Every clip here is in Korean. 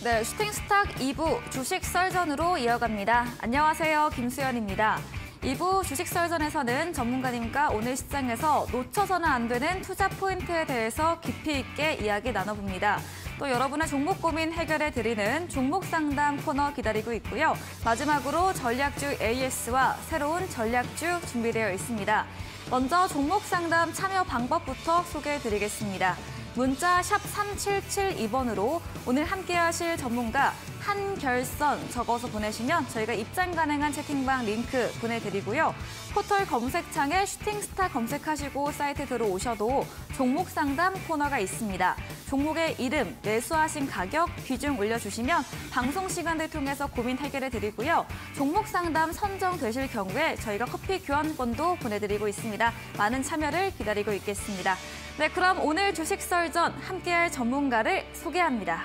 네, 슈팅스탁 2부 주식 썰전으로 이어갑니다. 안녕하세요, 김수연입니다. 2부 주식 썰전에서는 전문가님과 오늘 시장에서 놓쳐서는 안 되는 투자 포인트에 대해서 깊이 있게 이야기 나눠봅니다. 또 여러분의 종목 고민 해결해드리는 종목 상담 코너 기다리고 있고요. 마지막으로 전략주 AS와 새로운 전략주 준비되어 있습니다. 먼저 종목 상담 참여 방법부터 소개해드리겠습니다. 문자 샵 3772번으로 오늘 함께하실 전문가 한결선 적어서 보내시면 저희가 입장 가능한 채팅방 링크 보내드리고요. 포털 검색창에 슈팅스타 검색하시고 사이트 들어오셔도 종목 상담 코너가 있습니다. 종목의 이름, 매수하신 가격, 비중 올려주시면 방송 시간을 통해서 고민 해결해드리고요. 종목 상담 선정되실 경우에 저희가 커피 교환권도 보내드리고 있습니다. 많은 참여를 기다리고 있겠습니다. 네, 그럼 오늘 주식 썰전 함께할 전문가를 소개합니다.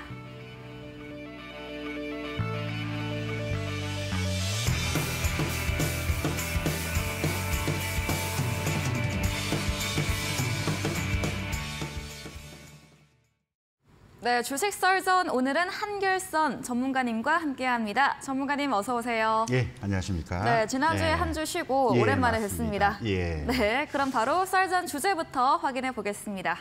네, 주식 썰전 오늘은 한결선 전문가님과 함께합니다. 전문가님 어서 오세요. 예, 안녕하십니까. 네, 지난주에 한 주 쉬고 오랜만에 맞습니다. 뵙습니다. 예. 네, 그럼 바로 썰전 주제부터 확인해 보겠습니다.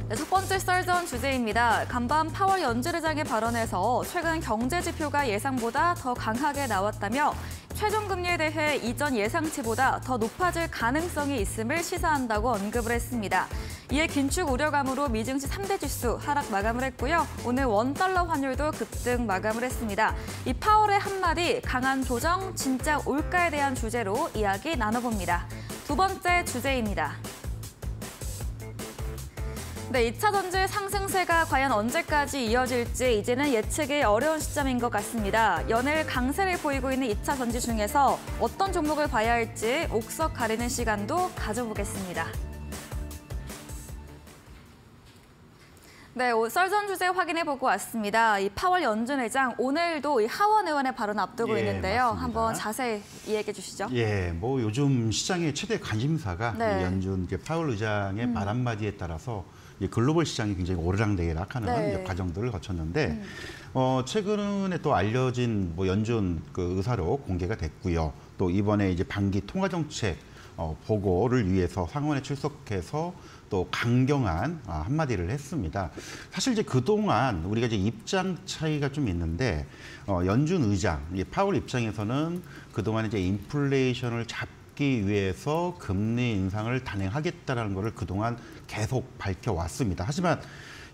네, 첫 번째 썰전 주제입니다. 간밤 파월 연준의장의 발언에서 최근 경제 지표가 예상보다 더 강하게 나왔다며 최종 금리에 대해 이전 예상치보다 더 높아질 가능성이 있음을 시사한다고 언급을 했습니다. 이에 긴축 우려감으로 미증시 3대 지수 하락 마감을 했고요. 오늘 원달러 환율도 급등 마감을 했습니다. 이 파월의 한마디 강한 조정 진짜 올까에 대한 주제로 이야기 나눠봅니다. 두 번째 주제입니다. 네, 2차 전지 상승세가 과연 언제까지 이어질지 이제는 예측이 어려운 시점인 것 같습니다. 연일 강세를 보이고 있는 2차 전지 중에서 어떤 종목을 봐야 할지 옥석 가리는 시간도 가져보겠습니다. 네, 썰전 주제 확인해보고 왔습니다. 이 파월 연준의장 오늘도 이 하원 의원의 발언 앞두고 있는데요. 맞습니다. 한번 자세히 이야기해 주시죠. 예, 뭐 요즘 시장의 최대 관심사가 네. 이 연준 파월 의장의 말 한마디에 따라서 글로벌 시장이 굉장히 오르락내리락하는 과정들을 거쳤는데 최근에 또 알려진 연준 의사로 공개가 됐고요. 또 이번에 이제 반기 통화정책 보고를 위해서 상원에 출석해서 또 강경한 한마디를 했습니다. 사실 이제 그동안 우리가 이제 입장 차이가 좀 있는데 연준 의장 파월 입장에서는 그동안 이제 인플레이션을 잡기 위해서 금리 인상을 단행하겠다라는 것을 그동안 계속 밝혀왔습니다. 하지만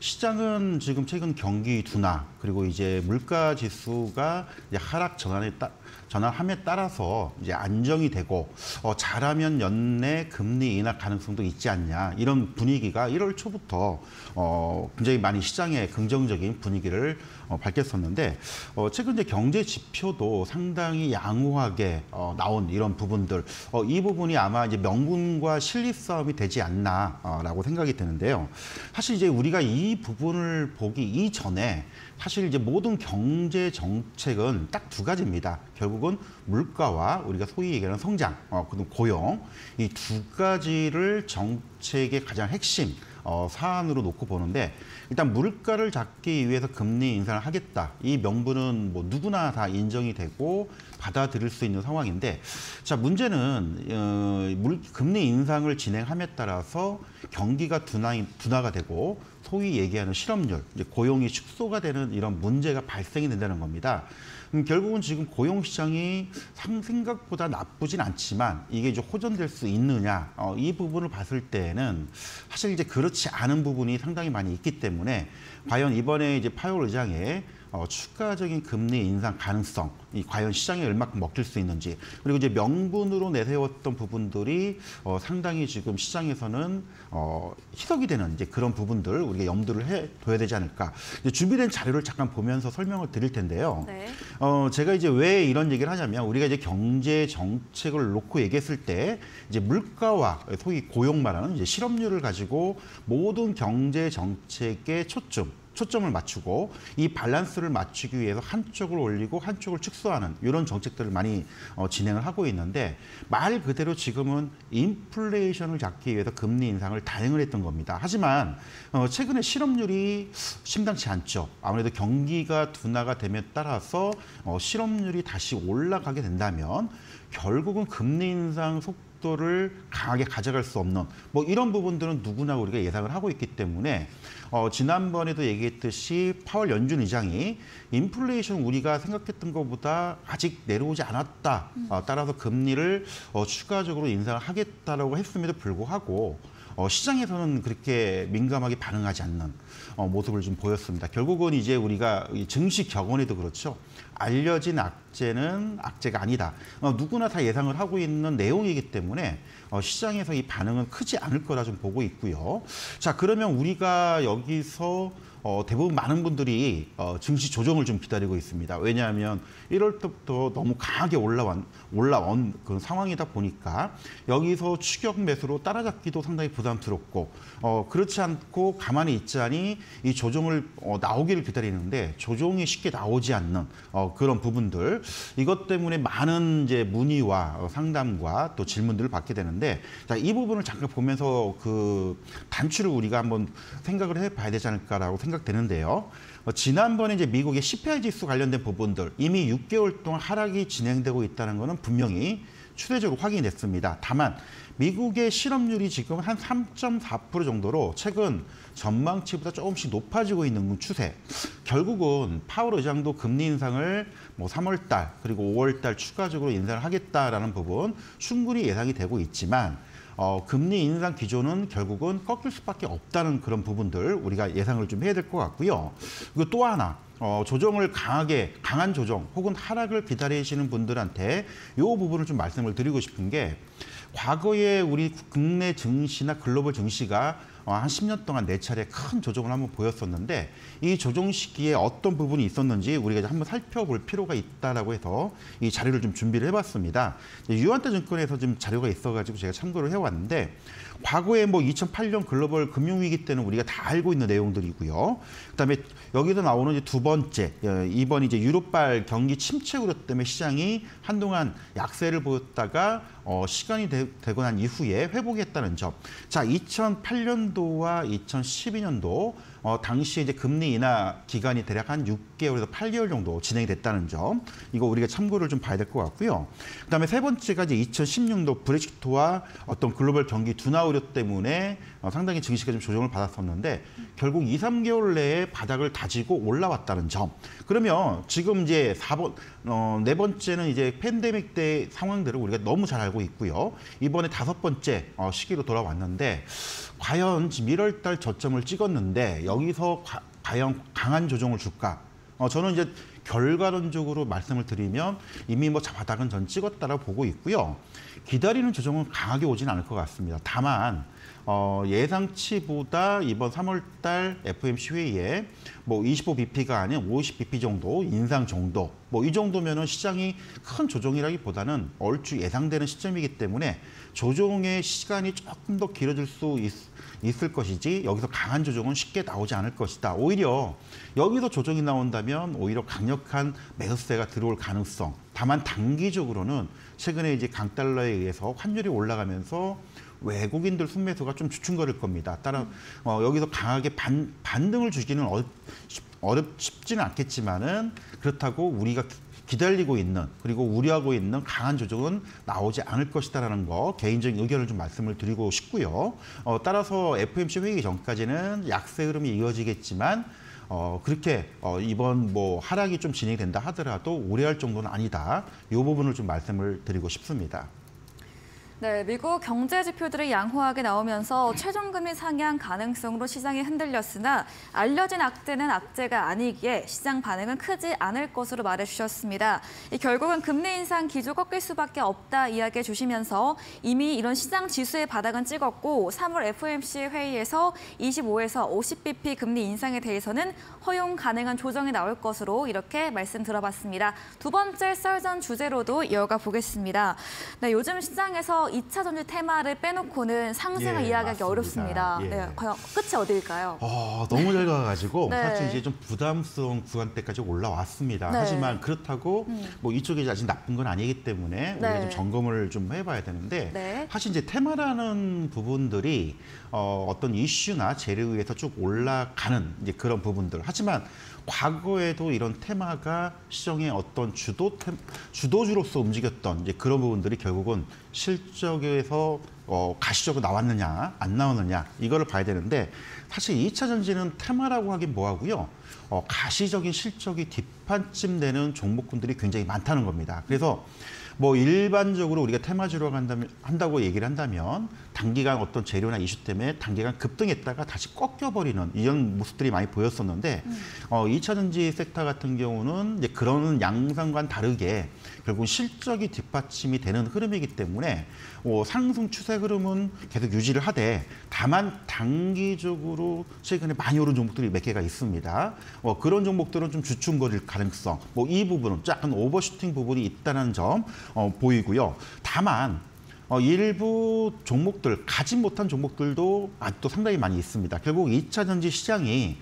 시장은 지금 최근 경기 둔화 그리고 이제 물가 지수가 이제 하락 전환함에 따라서 이제 안정이 되고 잘하면 연내 금리 인하 가능성도 있지 않냐 이런 분위기가 1월 초부터 굉장히 많이 시장에 긍정적인 분위기를 밝혔었는데 최근 이제 경제 지표도 상당히 양호하게 나온 이런 부분들 이 부분이 아마 이제 명분과 실리 싸움이 되지 않나라고 생각이 드는데요. 사실 이제 우리가 이 부분을 보기 이전에 사실 이제 모든 경제 정책은 딱 두 가지입니다. 결국은 물가와 우리가 소위 얘기하는 성장, 그리고 고용 이 두 가지를 정책의 가장 핵심 사안으로 놓고 보는데 일단 물가를 잡기 위해서 금리 인상을 하겠다. 이 명분은 뭐 누구나 다 인정이 되고 받아들일 수 있는 상황인데 자 문제는 금리 인상을 진행함에 따라서 경기가 둔화가 되고 소위 얘기하는 실업률, 이제 고용이 축소가 되는 이런 문제가 발생이 된다는 겁니다. 결국은 지금 고용 시장이 생각보다 나쁘진 않지만 이게 이제 호전될 수 있느냐 이 부분을 봤을 때는 사실 이제 그렇지 않은 부분이 상당히 많이 있기 때문에 과연 이번에 이제 파월 의장의 추가적인 금리 인상 가능성, 과연 시장에 얼마큼 먹힐 수 있는지, 그리고 이제 명분으로 내세웠던 부분들이 상당히 지금 시장에서는 희석이 되는 이제 그런 부분들 우리가 염두를 해둬야 되지 않을까. 이제 준비된 자료를 잠깐 보면서 설명을 드릴 텐데요. 네. 제가 이제 왜 이런 얘기를 하냐면 우리가 이제 경제 정책을 놓고 얘기했을 때 이제 물가와 소위 고용 말하는 이제 실업률을 가지고 모든 경제 정책의 초점 초점을 맞추고 이 밸런스를 맞추기 위해서 한쪽을 올리고 한쪽을 축소하는 이런 정책들을 많이 진행을 하고 있는데 말 그대로 지금은 인플레이션을 잡기 위해서 금리 인상을 단행을 했던 겁니다. 하지만 최근에 실업률이 심상치 않죠. 아무래도 경기가 둔화가 됨에 따라서 실업률이 다시 올라가게 된다면 결국은 금리 인상 속도를 강하게 가져갈 수 없는 뭐 이런 부분들은 누구나 우리가 예상을 하고 있기 때문에 지난번에도 얘기했듯이 파월 연준 의장이 인플레이션 우리가 생각했던 것보다 아직 내려오지 않았다. 따라서 금리를 추가적으로 인상을 하겠다라고 했음에도 불구하고 시장에서는 그렇게 민감하게 반응하지 않는 모습을 좀 보였습니다. 결국은 이제 우리가 증시 격언에도 그렇죠. 알려진 악재는 악재가 아니다. 누구나 다 예상을 하고 있는 내용이기 때문에 시장에서 이 반응은 크지 않을 거라 좀 보고 있고요. 자, 그러면 우리가 여기서 대부분 많은 분들이 증시 조정을 좀 기다리고 있습니다. 왜냐하면 1월 때부터 너무 강하게 올라온 그런 상황이다 보니까 여기서 추격 매수로 따라잡기도 상당히 부담스럽고 그렇지 않고 가만히 있자니 이 조정을 나오기를 기다리는데 조정이 쉽게 나오지 않는 그런 부분들 이것 때문에 많은 이제 문의와 상담과 또 질문들을 받게 되는데 자, 이 부분을 잠깐 보면서 그 단추를 우리가 한번 생각을 해봐야 되지 않을까라고 생각되는데요. 지난번에 이제 미국의 CPI 지수 관련된 부분들 이미 6개월 동안 하락이 진행되고 있다는 것은 분명히 추세적으로 확인이 됐습니다. 다만 미국의 실업률이 지금 한 3.4% 정도로 최근 전망치보다 조금씩 높아지고 있는 추세. 결국은 파월 의장도 금리 인상을 뭐 3월 달 그리고 5월 달 추가적으로 인상을 하겠다라는 부분 충분히 예상이 되고 있지만 금리 인상 기조는 결국은 꺾일 수밖에 없다는 그런 부분들 우리가 예상을 좀 해야 될 것 같고요. 그리고 또 하나 조정을 강한 조정 혹은 하락을 기다리시는 분들한테 이 부분을 좀 말씀을 드리고 싶은 게 과거에 우리 국내 증시나 글로벌 증시가 한 10년 동안 4차례 큰 조정을 한번 보였었는데 이 조정 시기에 어떤 부분이 있었는지 우리가 한번 살펴볼 필요가 있다라고 해서 이 자료를 좀 준비를 해봤습니다. 유한대 증권에서 좀 자료가 있어가지고 제가 참고를 해왔는데 과거에 뭐 2008년 글로벌 금융위기 때는 우리가 다 알고 있는 내용들이고요. 그다음에 여기서 나오는 이제 두 번째, 이번 이제 유럽발 경기 침체 우려 때문에 시장이 한동안 약세를 보였다가 시간이 되고 난 이후에 회복했다는 점. 자, 2008년도와 2012년도 당시에 이제 금리 인하 기간이 대략 한 6개월에서 8개월 정도 진행이 됐다는 점. 이거 우리가 참고를 좀 봐야 될 것 같고요. 그다음에 세 번째가 이제 2016년도 브렉시트와 어떤 글로벌 경기 둔화 우려 때문에 상당히 증시가 좀 조정을 받았었는데 결국 2, 3개월 내에 바닥을 다지고 올라왔다는 점. 그러면 지금 이제 네 번째는 이제 팬데믹 때 상황들을 우리가 너무 잘 알고 있고요. 이번에 5번째 시기로 돌아왔는데 과연 지금 1월 달 저점을 찍었는데 여기서 과연 강한 조정을 줄까? 저는 이제 결과론적으로 말씀을 드리면 이미 뭐 바닥은 전 찍었다라고 보고 있고요. 기다리는 조정은 강하게 오진 않을 것 같습니다. 다만 예상치보다 이번 3월 달 FOMC 회의에 뭐 25bp가 아닌 50bp 정도 인상 정도 뭐 이 정도면은 시장이 큰 조정이라기보다는 얼추 예상되는 시점이기 때문에 조정의 시간이 조금 더 길어질 수 있을 것이지 여기서 강한 조정은 쉽게 나오지 않을 것이다. 오히려 여기서 조정이 나온다면 오히려 강력한 매수세가 들어올 가능성. 다만 단기적으로는 최근에 이제 강달러에 의해서 환율이 올라가면서 외국인들 순매수가 좀 주춤거릴 겁니다. 따라 여기서 강하게 반등을 주기는 쉽지는 않겠지만은 그렇다고 우리가 기다리고 있는 그리고 우려하고 있는 강한 조정은 나오지 않을 것이다라는 거 개인적인 의견을 좀 말씀을 드리고 싶고요. 따라서 FOMC 회의 전까지는 약세 흐름이 이어지겠지만 그렇게 이번 뭐 하락이 좀 진행이 된다 하더라도 우려할 정도는 아니다. 이 부분을 좀 말씀을 드리고 싶습니다. 네, 미국 경제 지표들이 양호하게 나오면서 최종금리 상향 가능성으로 시장이 흔들렸으나 알려진 악재는 악재가 아니기에 시장 반응은 크지 않을 것으로 말해주셨습니다. 결국은 금리 인상 기조 꺾일 수밖에 없다 이야기해 주시면서 이미 이런 시장 지수의 바닥은 찍었고 3월 FOMC 회의에서 25에서 50bp 금리 인상에 대해서는 허용 가능한 조정이 나올 것으로 이렇게 말씀 들어봤습니다. 두 번째 썰전 주제로도 이어가 보겠습니다. 네, 요즘 시장에서 중에서 2차 전지 테마를 빼놓고는 상승을 예, 이야기하기 맞습니다. 어렵습니다. 예. 네, 과연 끝이 어디일까요? 너무 잘 가가지고 네. 사실 이제 좀 부담스러운 구간대까지 올라왔습니다. 네. 하지만 그렇다고 뭐 이쪽이 아직 나쁜 건 아니기 때문에 우리가 네. 좀 점검을 좀 해봐야 되는데 네. 사실 이제 테마라는 부분들이 어떤 이슈나 재료에 의해서 쭉 올라가는 이제 그런 부분들. 하지만 과거에도 이런 테마가 시장의 어떤 주도주로서 움직였던 이제 그런 부분들이 결국은 실적에서 가시적으로 나왔느냐 안 나오느냐 이거를 봐야 되는데 사실 2차 전지는 테마라고 하긴 뭐하고요. 가시적인 실적이 뒷판쯤 되는 종목군들이 굉장히 많다는 겁니다. 그래서 뭐 일반적으로 우리가 테마주로 한다고 얘기를 한다면 단기간 어떤 재료나 이슈 때문에 단기간 급등했다가 다시 꺾여버리는 이런 모습들이 많이 보였었는데 2차 전지 섹터 같은 경우는 이제 그런 양상과는 다르게 결국 실적이 뒷받침이 되는 흐름이기 때문에 상승 추세 흐름은 계속 유지를 하되 다만 단기적으로 최근에 많이 오른 종목들이 몇 개가 있습니다. 그런 종목들은 좀 주춤거릴 가능성, 뭐 이 부분은 약간 오버슈팅 부분이 있다는 점 보이고요. 다만 일부 종목들, 가지 못한 종목들도 아직도 상당히 많이 있습니다. 결국 2차 전지 시장이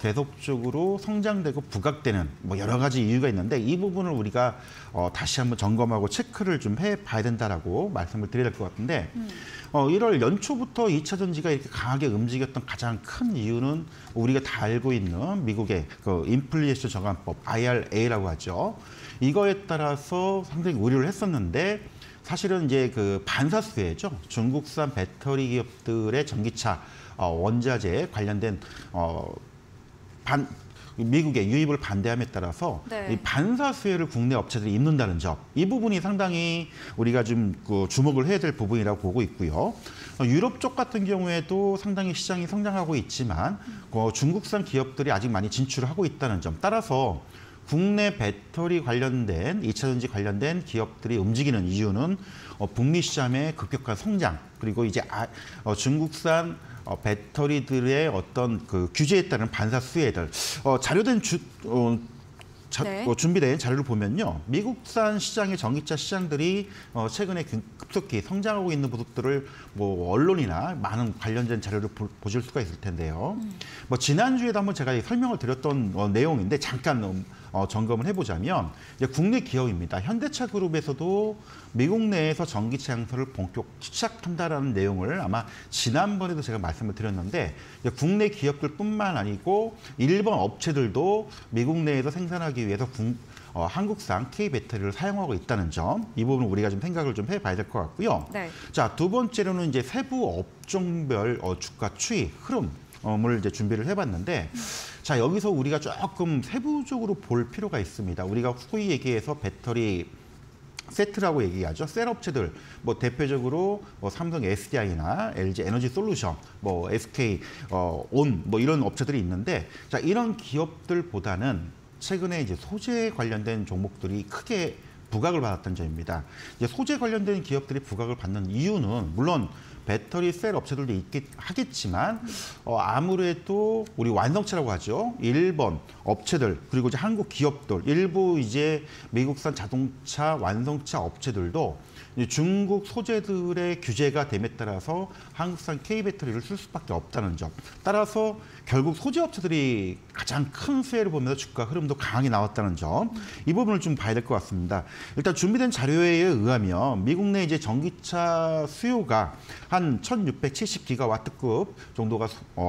계속적으로 성장되고 부각되는 뭐 여러 가지 이유가 있는데 이 부분을 우리가 다시 한번 점검하고 체크를 좀 해봐야 된다라고 말씀을 드려야 될 것 같은데 1월 연초부터 2차 전지가 이렇게 강하게 움직였던 가장 큰 이유는 우리가 다 알고 있는 미국의 그 인플레이션 저감법 IRA라고 하죠. 이거에 따라서 상당히 우려를 했었는데 사실은 이제 그 반사수혜죠. 중국산 배터리 기업들의 전기차 원자재 관련된 미국의 유입을 반대함에 따라서 네. 이 반사수혜를 국내 업체들이 입는다는 점, 이 부분이 상당히 우리가 좀 주목을 해야 될 부분이라고 보고 있고요. 유럽 쪽 같은 경우에도 상당히 시장이 성장하고 있지만 중국산 기업들이 아직 많이 진출을 하고 있다는 점, 따라서 국내 배터리 관련된 2차 전지 관련된 기업들이 움직이는 이유는 북미 시장의 급격한 성장 그리고 이제 중국산 배터리들의 어떤 그 규제에 따른 반사 수혜들 자료된 준비된 자료를 보면요. 미국산 시장의 전기차 시장들이 최근에 급속히 성장하고 있는 모습들을 뭐 언론이나 많은 관련된 자료를 보실 수가 있을 텐데요. 뭐 지난주에도 한번 제가 설명을 드렸던 내용인데 잠깐 점검을 해보자면 이제 국내 기업입니다. 현대차 그룹에서도 미국 내에서 전기차 양산을 본격 시작한다라는 내용을 아마 지난번에도 제가 말씀을 드렸는데 국내 기업들뿐만 아니고 일본 업체들도 미국 내에서 생산하기 위해서 한국산 K 배터리를 사용하고 있다는 점, 이 부분 우리가 좀 생각을 좀 해봐야 될 것 같고요. 네. 자, 두 번째로는 이제 세부 업종별 주가 추이 흐름을 이제 준비를 해봤는데. 자, 여기서 우리가 조금 세부적으로 볼 필요가 있습니다. 우리가 소위 얘기해서 배터리 세트라고 얘기하죠. 셀 업체들, 뭐 대표적으로 삼성 SDI나 LG 에너지 솔루션, 뭐 SK 온, 뭐 이런 업체들이 있는데, 자, 이런 기업들보다는 최근에 이제 소재 관련된 종목들이 크게 부각을 받았던 점입니다. 이제 소재 관련된 기업들이 부각을 받는 이유는 물론 배터리 셀 업체들도 하겠지만 아무래도 우리 완성차라고 하죠. 일본 업체들 그리고 이제 한국 기업들 일부 이제 미국산 자동차 완성차 업체들도 중국 소재들의 규제가 됨에 따라서 한국산 K 배터리를 쓸 수밖에 없다는 점. 따라서 결국 소재 업체들이 가장 큰 수혜를 보면서 주가 흐름도 강하게 나왔다는 점. 이 부분을 좀 봐야 될 것 같습니다. 일단 준비된 자료에 의하면 미국 내 이제 전기차 수요가 한 1670기가와트급 정도가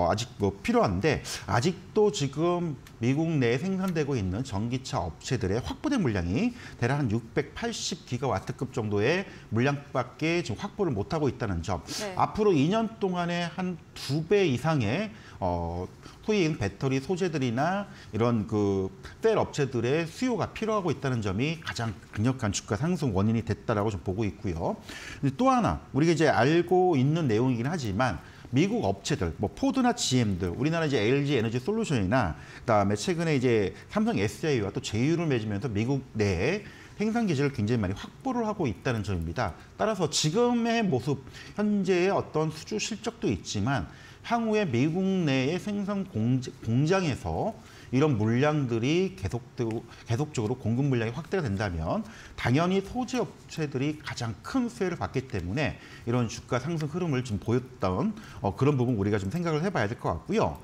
아직 필요한데 아직도 지금 미국 내에 생산되고 있는 전기차 업체들의 확보된 물량이 대략 한 680기가와트급 정도의 물량밖에 지금 확보를 못하고 있다는 점. 네. 앞으로 2년 동안에 한 2배 이상의 소위 배터리 소재들이나 이런 그 셀 업체들의 수요가 필요하고 있다는 점이 가장 강력한 주가 상승 원인이 됐다라고 좀 보고 있고요. 또 하나 우리가 이제 알고 있는 내용이긴 하지만 미국 업체들, 뭐 포드나 GM들, 우리나라 이제 LG 에너지 솔루션이나 그다음에 최근에 이제 삼성 SDI와 또 제휴를 맺으면서 미국 내에 생산 기지를 굉장히 많이 확보를 하고 있다는 점입니다. 따라서 지금의 모습, 현재의 어떤 수주 실적도 있지만 향후에 미국 내의 생산 공장에서 이런 물량들이 계속적으로 공급 물량이 확대가 된다면 당연히 소재 업체들이 가장 큰 수혜를 받기 때문에 이런 주가 상승 흐름을 좀 보였던 그런 부분 우리가 좀 생각을 해봐야 될 것 같고요.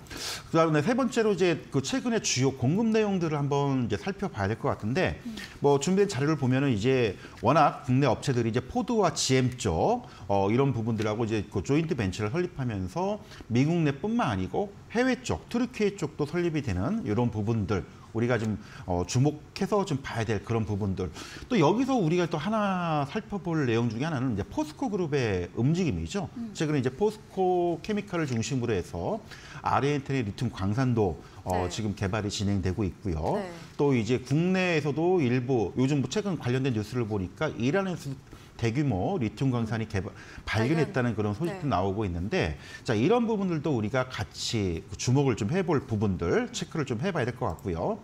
그다음에 세 번째로 이제 그 최근에 주요 공급 내용들을 한번 이제 살펴봐야 될 것 같은데 뭐 준비된 자료를 보면은 이제 워낙 국내 업체들이 이제 포드와 GM 쪽 이런 부분들하고 이제 그 조인트 벤처를 설립하면서 미국 내뿐만 아니고 해외 쪽, 튀르키예 쪽도 설립이 되는 이런 부분들 우리가 좀 주목해서 좀 봐야 될 그런 부분들. 또 여기서 우리가 또 하나 살펴볼 내용 중에 하나는 이제 포스코 그룹의 움직임이죠. 최근에 이제 포스코 케미칼을 중심으로 해서 아르헨티나의 리튬 광산도 네. 지금 개발이 진행되고 있고요. 네. 또 이제 국내에서도 일부 요즘 뭐 최근 관련된 뉴스를 보니까 이란에서 대규모 리튬 광산이 발견했다는 그런 소식도 네. 나오고 있는데 자 이런 부분들도 우리가 같이 주목을 좀 해볼 부분들 체크를 좀 해봐야 될 것 같고요.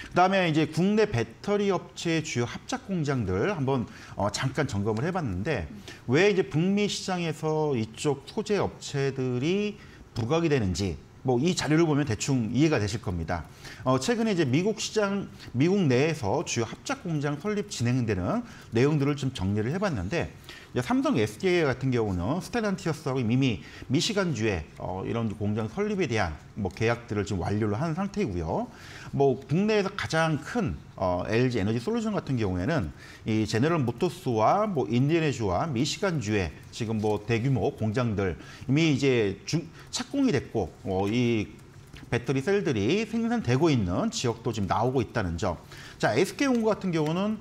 그다음에 이제 국내 배터리 업체의 주요 합작 공장들 한번 잠깐 점검을 해봤는데 왜 이제 북미 시장에서 이쪽 소재 업체들이 부각이 되는지 뭐 이 자료를 보면 대충 이해가 되실 겁니다. 최근에 이제 미국 내에서 주요 합작 공장 설립 진행되는 내용들을 좀 정리를 해봤는데 삼성 SK 같은 경우는 스텔란티어스하고 이미 미시간주에 이런 공장 설립에 대한 뭐 계약들을 지금 완료를 한 상태이고요. 뭐 국내에서 가장 큰 LG 에너지 솔루션 같은 경우에는 이 제너럴 모터스와 뭐 인디애나주와 미시간주에 지금 뭐 대규모 공장들 이미 이제 착공이 됐고 이 배터리 셀들이 생산되고 있는 지역도 지금 나오고 있다는 점. 자, SK온과 같은 경우는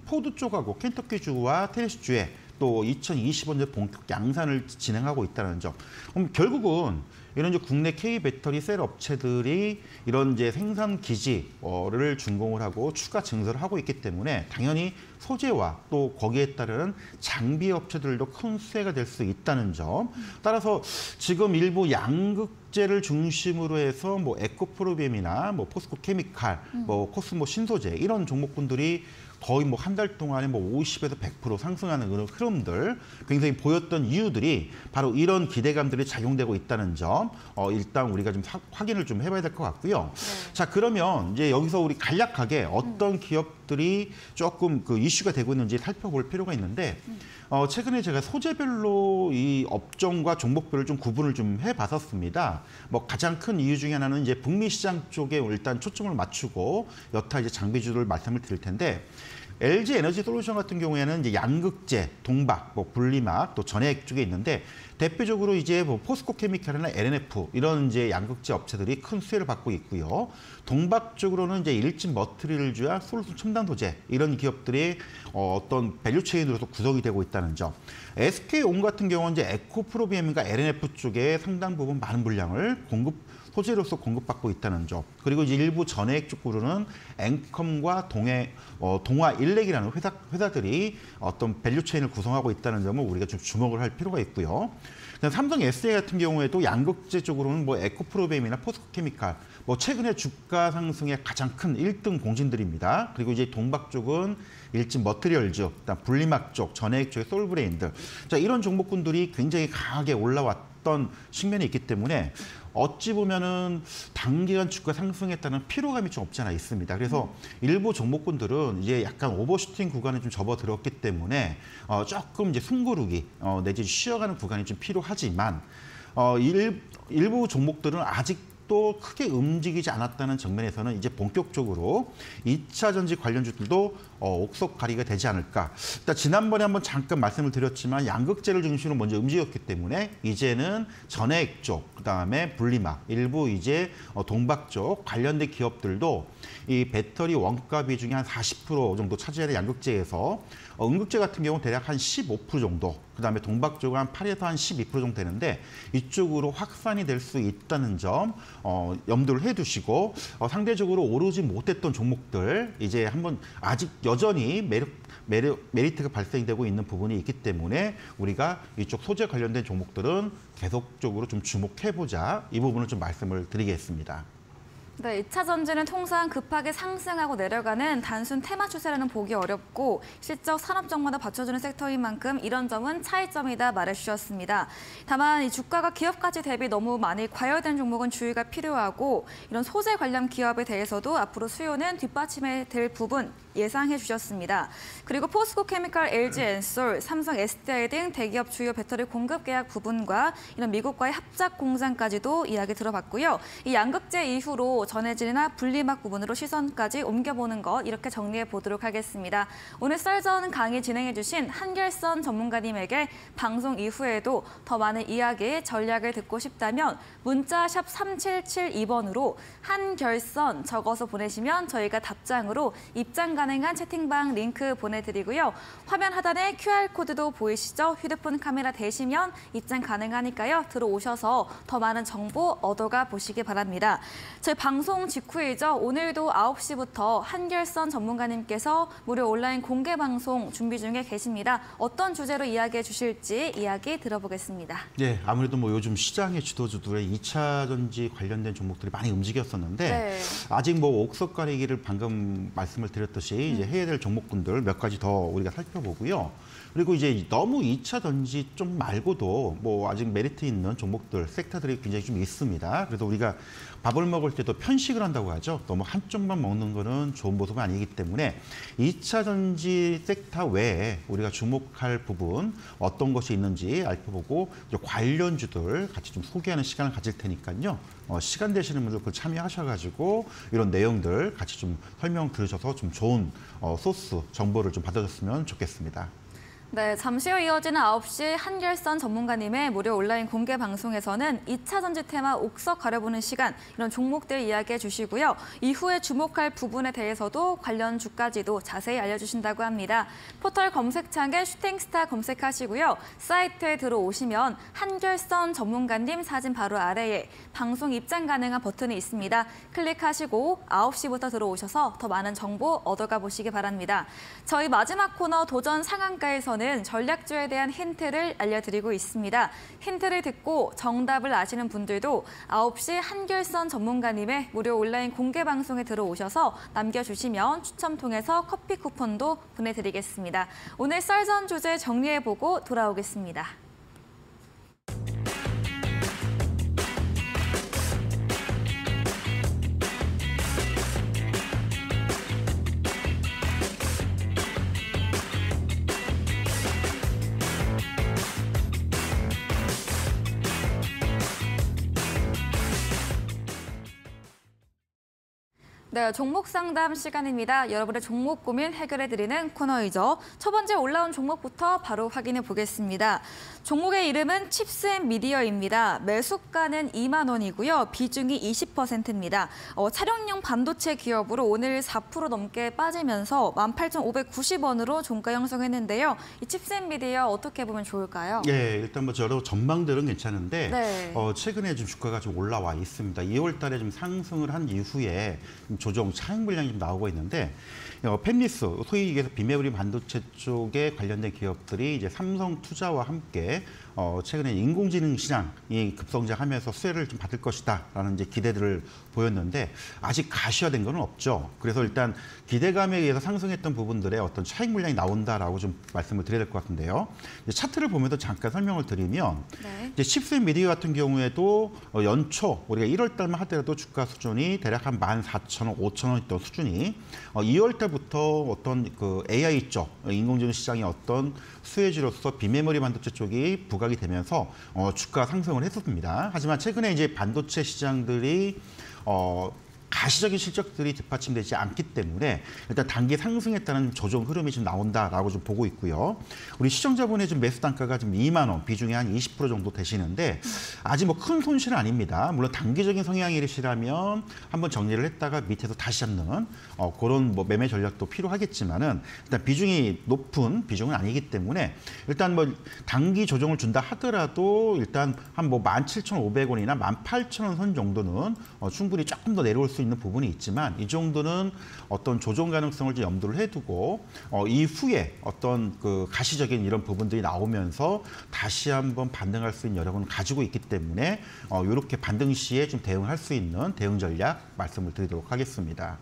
포드 쪽하고 켄터키주와 테네시주에 또 2025년 본격 양산을 진행하고 있다는 점. 그럼 결국은 이런 이제 국내 K 배터리 셀 업체들이 이런 이제 생산 기지를 준공을 하고 추가 증설을 하고 있기 때문에 당연히 소재와 또 거기에 따른 장비 업체들도 큰 수혜가 될 수 있다는 점. 따라서 지금 일부 양극재를 중심으로 해서 뭐 에코프로비엠이나 뭐 포스코 케미칼, 뭐 코스모 신소재 이런 종목군들이 거의 뭐 한 달 동안에 뭐 50에서 100% 상승하는 그런 흐름들 굉장히 보였던 이유들이 바로 이런 기대감들이 작용되고 있다는 점 일단 우리가 좀 확인을 좀 해봐야 될 것 같고요. 네. 자 그러면 이제 여기서 우리 간략하게 어떤 기업들이 조금 그 이슈가 되고 있는지 살펴볼 필요가 있는데 최근에 제가 소재별로 이 업종과 종목별을 좀 구분을 좀 해봤었습니다. 뭐 가장 큰 이유 중에 하나는 이제 북미 시장 쪽에 일단 초점을 맞추고 여타 이제 장비주를 말씀을 드릴 텐데 LG 에너지 솔루션 같은 경우에는 이제 양극재, 동박, 뭐 분리막, 또 전해액 쪽에 있는데 대표적으로 이제 뭐 포스코 케미칼이나 LNF 이런 이제 양극재 업체들이 큰 수혜를 받고 있고요. 동박 쪽으로는 이제 일진 머트리얼주와 솔루션 첨단 소재 이런 기업들이 어떤 밸류 체인으로서 구성이 되고 있다는 점. SK온 같은 경우는 이제 에코프로비엠과 LNF 쪽에 상당 부분 많은 물량을 소재로서 공급받고 있다는 점. 그리고 이제 일부 전해액 쪽으로는 앵컴과 동화 일렉이라는 회사들이 어떤 밸류 체인을 구성하고 있다는 점을 우리가 좀 주목을 할 필요가 있고요. 삼성 SDI 같은 경우에도 양극재 쪽으로는 뭐 에코프로비엠이나 포스코 케미칼, 뭐 최근에 주가 상승의 가장 큰 1등 공신들입니다. 그리고 이제 동박 쪽은 일진 머트리얼즈, 그다음 분리막 쪽, 전해액 쪽의 솔브레인들. 자, 이런 종목군들이 굉장히 강하게 올라왔던 측면이 있기 때문에 어찌 보면은 단기간 주가 상승에 따른 피로감이 좀 없지 않아 있습니다. 그래서 일부 종목군들은 이제 약간 오버슈팅 구간에 좀 접어들었기 때문에 조금 이제 숨고르기 내지 쉬어가는 구간이 좀 필요하지만 일부 종목들은 아직도 크게 움직이지 않았다는 측면에서는 이제 본격적으로 2차 전지 관련주들도 옥석 가리가 되지 않을까. 일단 지난번에 한번 잠깐 말씀을 드렸지만 양극재를 중심으로 먼저 움직였기 때문에 이제는 전해액 쪽, 그다음에 분리막, 일부 이제 동박 쪽 관련된 기업들도 이 배터리 원가 비중이 한 40% 정도 차지하는 양극재에서 음극재 같은 경우는 대략 한 15% 정도, 그다음에 동박 쪽은 한 8에서 한 12% 정도 되는데 이쪽으로 확산이 될 수 있다는 점 염두를 해두시고 상대적으로 오르지 못했던 종목들 이제 한번 아직 여전히 메리트가 발생되고 있는 부분이 있기 때문에 우리가 이쪽 소재 관련된 종목들은 계속적으로 좀 주목해보자 이 부분을 좀 말씀을 드리겠습니다. 네, 2차 전지는 통상 급하게 상승하고 내려가는 단순 테마 추세라는 보기 어렵고 실적 산업적마다 받쳐주는 섹터인 만큼 이런 점은 차이점이다 말해주셨습니다. 다만 이 주가가 기업가치 대비 너무 많이 과열된 종목은 주의가 필요하고 이런 소재 관련 기업에 대해서도 앞으로 수요는 뒷받침해 될 부분 예상해 주셨습니다. 그리고 포스코 케미칼, LG 엔솔, 삼성 SDI 등 대기업 주요 배터리 공급 계약 부분과 이런 미국과의 합작 공장까지도 이야기 들어봤고요. 이 양극재 이후로 전해질이나 분리막 부분으로 시선까지 옮겨보는 것 이렇게 정리해 보도록 하겠습니다. 오늘 썰전 강의 진행해 주신 한결선 전문가님에게 방송 이후에도 더 많은 이야기, 전략을 듣고 싶다면 문자 샵 3772번으로 한결선 적어서 보내시면 저희가 답장으로 입장 가능한 채팅방 링크 보내드리고요. 화면 하단에 QR코드도 보이시죠? 휴대폰 카메라 대시면 입장 가능하니까요. 들어오셔서 더 많은 정보 얻어가 보시기 바랍니다. 저희 방송 직후이죠. 오늘도 9시부터 한결선 전문가님께서 무료 온라인 공개 방송 준비 중에 계십니다. 어떤 주제로 이야기해 주실지 이야기 들어보겠습니다. 네, 아무래도 뭐 요즘 시장의 주도주들의 2차 전지 관련된 종목들이 많이 움직였었는데 네. 아직 뭐 옥석 가리기를 방금 말씀을 드렸듯이 이제 해야 될 종목군들 몇 가지 더 우리가 살펴보고요. 그리고 이제 너무 2차 전지 쪽 말고도 뭐 아직 메리트 있는 종목들, 섹터들이 굉장히 좀 있습니다. 그래서 우리가 밥을 먹을 때도 편식을 한다고 하죠. 너무 한쪽만 먹는 거는 좋은 모습은 아니기 때문에 2차 전지 섹터 외에 우리가 주목할 부분 어떤 것이 있는지 알펴보고 관련주들 같이 좀 소개하는 시간을 가질 테니까요. 시간 되시는 분들 그 참여하셔가지고 이런 내용들 같이 좀 설명 들으셔서 좀 좋은 소스 정보를 좀 받아줬으면 좋겠습니다. 네, 잠시 후 이어지는 9시 한결선 전문가님의 무료 온라인 공개 방송에서는 2차 전지 테마 옥석 가려보는 시간, 이런 종목들 이야기해 주시고요. 이후에 주목할 부분에 대해서도 관련 주까지도 자세히 알려주신다고 합니다. 포털 검색창에 슈팅스타 검색하시고요. 사이트에 들어오시면 한결선 전문가님 사진 바로 아래에 방송 입장 가능한 버튼이 있습니다. 클릭하시고 9시부터 들어오셔서 더 많은 정보 얻어가 보시기 바랍니다. 저희 마지막 코너 도전 상한가에서는 전략주에 대한 힌트를 알려드리고 있습니다. 힌트를 듣고 정답을 아시는 분들도 9시 한결선 전문가님의 무료 온라인 공개 방송에 들어오셔서 남겨주시면 추첨 통해서 커피 쿠폰도 보내드리겠습니다. 오늘 썰전 주제 정리해보고 돌아오겠습니다. 네, 종목 상담 시간입니다. 여러분의 종목 고민 해결해드리는 코너이죠. 첫 번째 올라온 종목부터 바로 확인해 보겠습니다. 종목의 이름은 칩스앤미디어입니다. 매수가는 2만 원이고요. 비중이 20%입니다. 차량용 반도체 기업으로 오늘 4% 넘게 빠지면서 18,590원으로 종가 형성했는데요. 이 칩스앤미디어 어떻게 보면 좋을까요? 예, 일단 뭐 여러 전망들은 괜찮은데 네. 최근에 좀 주가가 좀 올라와 있습니다. 2월 달에 좀 상승을 한 이후에 조정 차익 물량이 좀 나오고 있는데 팹리스, 소위 얘기해서 비메모리 반도체 쪽에 관련된 기업들이 이제 삼성투자와 함께 최근에 인공지능 시장이 급성장하면서 수혜를 좀 받을 것이다라는 이제 기대들을 보였는데 아직 가시화된 건 없죠. 그래서 일단 기대감에 의해서 상승했던 부분들의 어떤 차익 물량이 나온다라고 좀 말씀을 드려야 될 것 같은데요. 차트를 보면서 잠깐 설명을 드리면 네. 이제 칩스앤미디어 같은 경우에도 연초 우리가 1월 달만 하더라도 주가 수준이 대략 한 14,000원, 5,000원 있던 수준이 2월 달부터 어떤 그 AI 쪽 인공지능 시장의 어떤 수혜주로서 비메모리 반도체 쪽이 부각이 되면서 주가 상승을 했었습니다. 하지만 최근에 이제 반도체 시장들이 가시적인 실적들이 뒷받침되지 않기 때문에 일단 단기 상승에 따른 조정 흐름이 좀 나온다라고 좀 보고 있고요. 우리 시청자분의 좀 매수 단가가 지금 2만 원, 비중이 한 20% 정도 되시는데 아직 뭐 큰 손실은 아닙니다. 물론 단기적인 성향이시라면 한번 정리를 했다가 밑에서 다시 잡는 그런 뭐 매매 전략도 필요하겠지만은 일단 비중이 높은 비중은 아니기 때문에 일단 뭐 단기 조정을 준다 하더라도 일단 한 뭐 17,500원이나 18,000원 선 정도는 충분히 조금 더 내려올 수 있는 있는 부분이 있지만 이 정도는 어떤 조정 가능성을 좀 염두를 해두고 이후에 어떤 그 가시적인 이런 부분들이 나오면서 다시 한번 반등할 수 있는 여력은 가지고 있기 때문에 이렇게 반등 시에 좀 대응할 수 있는 대응 전략 말씀을 드리도록 하겠습니다.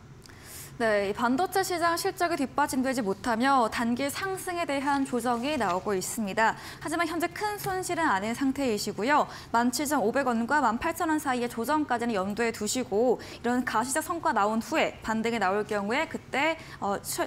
네, 이 반도체 시장 실적이 뒷받침되지 못하며 단기 상승에 대한 조정이 나오고 있습니다. 하지만 현재 큰 손실은 아닌 상태이시고요. 17,500원과 18,000원 사이의 조정까지는 염두에 두시고 이런 가시적 성과 나온 후에 반등이 나올 경우에 그때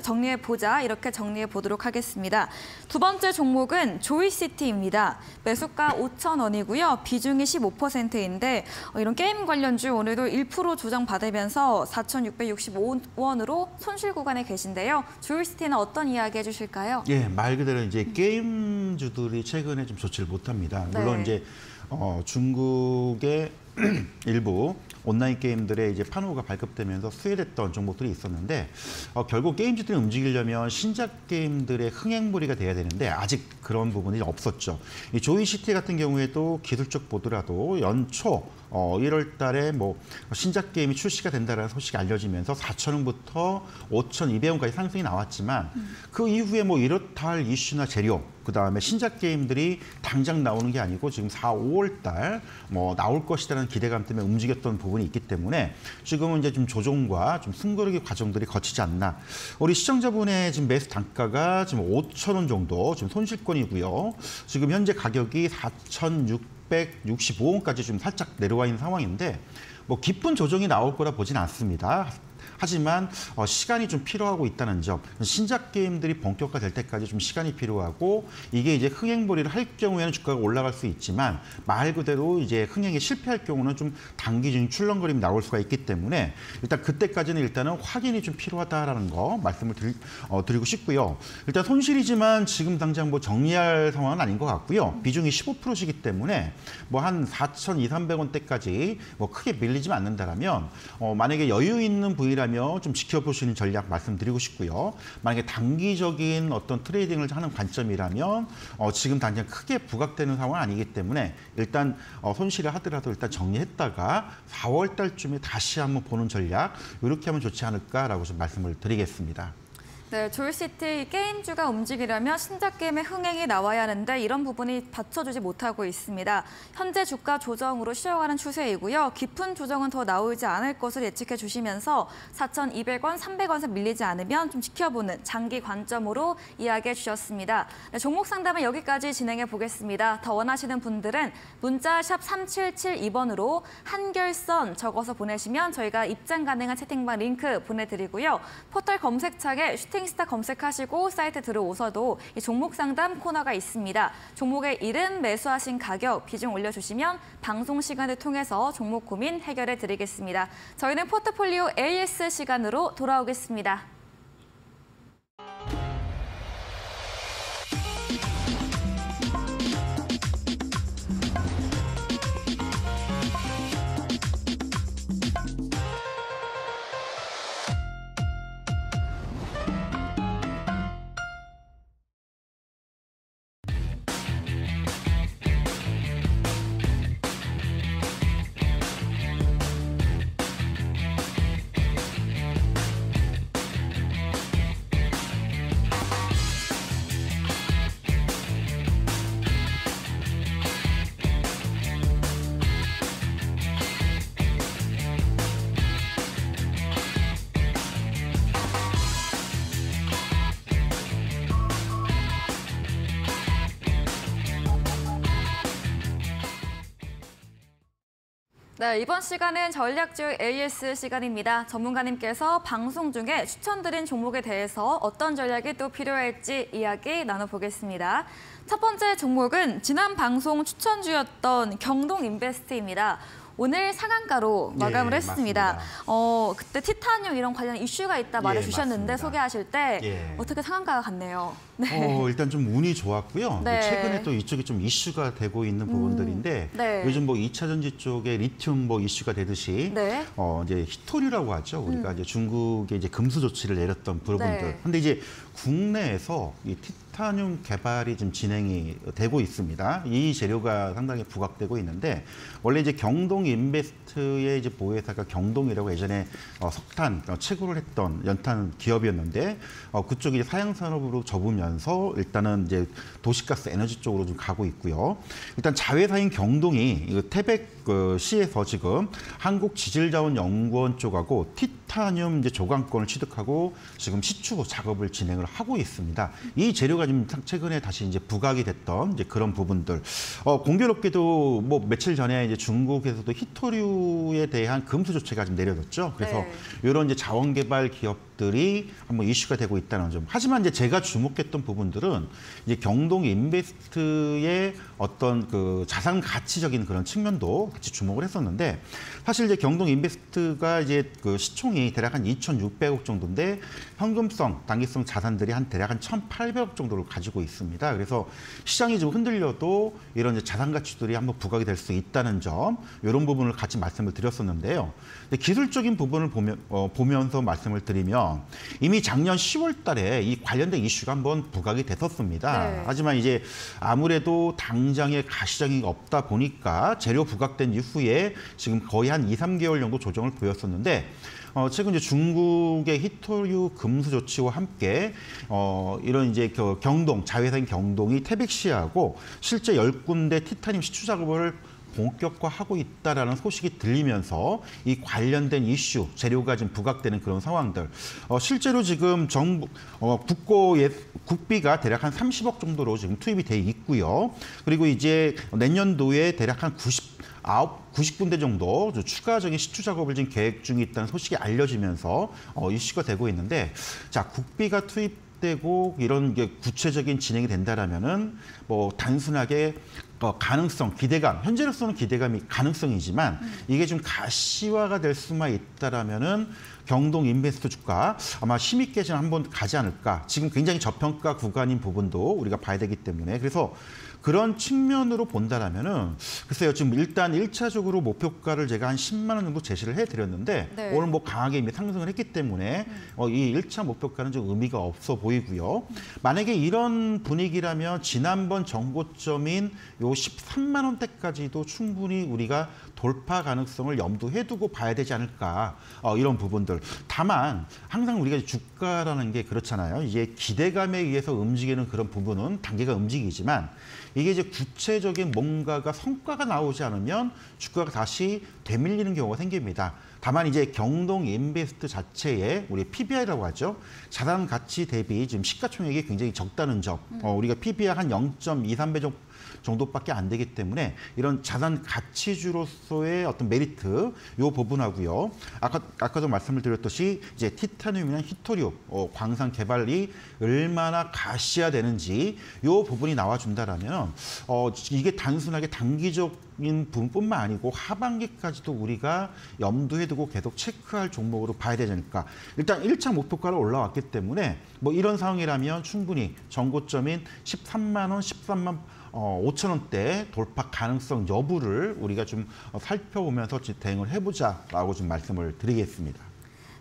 정리해보자 이렇게 정리해 보도록 하겠습니다. 두 번째 종목은 조이시티입니다. 매수가 5,000원이고요. 비중이 15%인데 이런 게임 관련주 오늘도 1% 조정받으면서 4,665원으로 손실 구간에 계신데요. 조이시티는 어떤 이야기 해주실까요? 예, 말 그대로 이제 게임주들이 최근에 좀 좋지를 못합니다. 물론 네. 이제 중국의 일부 온라인 게임들의 이제 판호가 발급되면서 수혜됐던 종목들이 있었는데 결국 게임주들이 움직이려면 신작 게임들의 흥행몰이가 돼야 되는데 아직 그런 부분이 없었죠. 이 조이시티 같은 경우에도 기술적 보더라도 연초 1월 달에 뭐 신작 게임이 출시가 된다는 소식이 알려지면서 4,000원부터 5,200원까지 상승이 나왔지만 그 이후에 뭐 이렇다 할 이슈나 재료 그다음에 신작 게임들이 당장 나오는 게 아니고 지금 4, 5월 달 뭐 나올 것이라는 기대감 때문에 움직였던 부분이 있기 때문에 지금은 이제 좀 조정과 좀 숨고르기 과정들이 거치지 않나. 우리 시청자분의 지금 매수 단가가 지금 5,000원 정도 지금 손실권이고요. 지금 현재 가격이 4,665원까지 좀 살짝 내려와 있는 상황인데 뭐 깊은 조정이 나올 거라 보진 않습니다. 하지만 시간이 좀 필요하고 있다는 점, 신작 게임들이 본격화될 때까지 좀 시간이 필요하고 이게 이제 흥행몰이를 할 경우에는 주가가 올라갈 수 있지만 말 그대로 이제 흥행에 실패할 경우는 좀 단기적인 출렁거림이 나올 수가 있기 때문에 일단 그때까지는 일단은 확인이 좀 필요하다라는 거 말씀을 드리고 싶고요. 일단 손실이지만 지금 당장 뭐 정리할 상황은 아닌 것 같고요. 비중이 15%시기 때문에 뭐 한 4,200~300원대까지 뭐 크게 밀리지 않는다라면 만약에 여유 있는 부위라면 좀 지켜보시는 전략 말씀드리고 싶고요. 만약에 단기적인 어떤 트레이딩을 하는 관점이라면 지금 당장 크게 부각되는 상황은 아니기 때문에 일단 손실을 하더라도 일단 정리했다가 4월 달쯤에 다시 한번 보는 전략 이렇게 하면 좋지 않을까라고 좀 말씀을 드리겠습니다. 네, 조이시티 게임주가 움직이려면 신작 게임의 흥행이 나와야 하는데 이런 부분이 받쳐주지 못하고 있습니다. 현재 주가 조정으로 쉬어가는 추세이고요. 깊은 조정은 더 나오지 않을 것을 예측해 주시면서 4,200원, 300원에서 밀리지 않으면 좀 지켜보는 장기 관점으로 이야기해 주셨습니다. 네, 종목 상담은 여기까지 진행해 보겠습니다. 더 원하시는 분들은 문자 샵 3772번으로 한결선 적어서 보내시면 저희가 입장 가능한 채팅방 링크 보내드리고요. 포털 검색창에 슈팅스타 검색하시고 사이트 들어오셔도 이 종목 상담 코너가 있습니다. 종목의 이름, 매수하신 가격, 비중 올려주시면 방송 시간을 통해서 종목 고민 해결해 드리겠습니다. 저희는 포트폴리오 AS 시간으로 돌아오겠습니다. 네, 이번 시간은 전략주 AS 시간입니다. 전문가님께서 방송 중에 추천드린 종목에 대해서 어떤 전략이 또 필요할지 이야기 나눠보겠습니다. 첫 번째 종목은 지난 방송 추천주였던 경동인베스트입니다. 오늘 상한가로 마감을 했습니다. 그때 티타늄 이런 관련 이슈가 있다 말해주셨는데 소개하실 때 어떻게 상한가가 갔네요. 네. 일단 좀 운이 좋았고요. 네. 최근에 또 이쪽이 좀 이슈가 되고 있는 부분들인데 네. 요즘 뭐 2차 전지 쪽에 리튬 뭐 이슈가 되듯이 네. 이제 히토류라고 하죠. 우리가 이제 중국에 이제 금수 조치를 내렸던 부분들. 네. 근데 이제 국내에서 이 티타늄 개발이 지금 진행이 되고 있습니다. 이 재료가 상당히 부각되고 있는데 원래 이제 경동 인베스트의 이제 보유회사가 경동이라고 예전에 석탄 채굴을 했던 연탄 기업이었는데 그쪽이 이제 사양산업으로 접으면서 일단은 이제 도시가스 에너지 쪽으로 좀 가고 있고요. 일단 자회사인 경동이 태백 시에서 지금 한국지질자원연구원 쪽하고 티타늄 이제 조강권을 취득하고 지금 시추 작업을 진행을 하고 있습니다. 이 재료가 지금 최근에 다시 이제 부각이 됐던 이제 그런 부분들. 공교롭게도 뭐 며칠 전에 이제 중국에서도 히토류에 대한 금수 조치가 좀 내려졌죠. 그래서 네. 이런 이제 자원개발 기업들이 한번 이슈가 되고 있다는 점. 하지만 이제 제가 주목했던 부분들은 이제 경동 인베스트의 어떤 그 자산 가치적인 그런 측면도 같이 주목을 했었는데 사실 이제 경동 인베스트가 이제 그 시총이 대략 한 2,600억 정도인데 현금성, 단기성 자산들이 한 대략 한 1,800억 정도를 가지고 있습니다. 그래서 시장이 좀 흔들려도 이런 이제 자산 가치들이 한번 부각이 될 수 있다는 점, 이런 부분을 같이 말씀을 드렸었는데요. 근데 기술적인 부분을 보면서 말씀을 드리면 이미 작년 10월 달에 이 관련된 이슈가 한번 부각이 됐었습니다. 네. 하지만 이제 아무래도 당장에 가시적인 게 없다 보니까 재료 부각된 이후에 지금 거의 한 2, 3개월 정도 조정을 보였었는데 최근 이제 중국의 히토류 금수 조치와 함께 이런 이제 경동 자회사인 경동이 태백시하고 실제 10군데 티타늄 시추 작업을 본격화하고 있다라는 소식이 들리면서 이 관련된 이슈, 재료가 지금 부각되는 그런 상황들. 실제로 지금 정부 국비가 대략 한 30억 정도로 지금 투입이 돼 있고요. 그리고 이제 내년도에 대략 한 90군데 정도 추가적인 시추 작업을 지금 계획 중에 있다는 소식이 알려지면서 이슈가 되고 있는데, 자, 국비가 투입되고 이런 게 구체적인 진행이 된다라면은 뭐 단순하게 가능성, 기대감, 현재로서는 기대감이 가능성이지만 이게 좀 가시화가 될 수만 있다라면은 경동 인베스트 주가 아마 힘있게 좀 한번 가지 않을까. 지금 굉장히 저평가 구간인 부분도 우리가 봐야 되기 때문에 그래서 그런 측면으로 본다라면은 글쎄요, 지금 일단 1차적으로 목표가를 제가 한 10만 원 정도 제시를 해드렸는데 네. 오늘 뭐 강하게 이미 상승을 했기 때문에 이 1차 목표가는 좀 의미가 없어 보이고요. 만약에 이런 분위기라면 지난번 정고점인 요 13만 원대까지도 충분히 우리가 돌파 가능성을 염두에 두고 봐야 되지 않을까, 이런 부분들. 다만 항상 우리가 주가라는 게 그렇잖아요. 이게 기대감에 의해서 움직이는 그런 부분은 단계가 움직이지만 이게 이제 구체적인 뭔가가 성과가 나오지 않으면 주가가 다시 되밀리는 경우가 생깁니다. 다만 이제 경동 인베스트 자체에 우리 PBR이라고 하죠. 자산 가치 대비 지금 시가총액이 굉장히 적다는 점. 우리가 PBR 한 0.23배 정도밖에 안 되기 때문에 이런 자산 가치주로서의 어떤 메리트 요 부분하고요. 아까도 말씀을 드렸듯이 이제 티타늄이나 히토리움 광산 개발이 얼마나 가시화되는지 요 부분이 나와준다라면 이게 단순하게 단기적인 부분뿐만 아니고 하반기까지도 우리가 염두에 두고 계속 체크할 종목으로 봐야 되지 않을까. 일단 1차 목표가로 올라왔기 때문에 뭐 이런 상황이라면 충분히 정고점인 13만 원, 13만 5천 원대 돌파 가능성 여부를 우리가 좀 살펴보면서 대응을 해보자라고 좀 말씀을 드리겠습니다.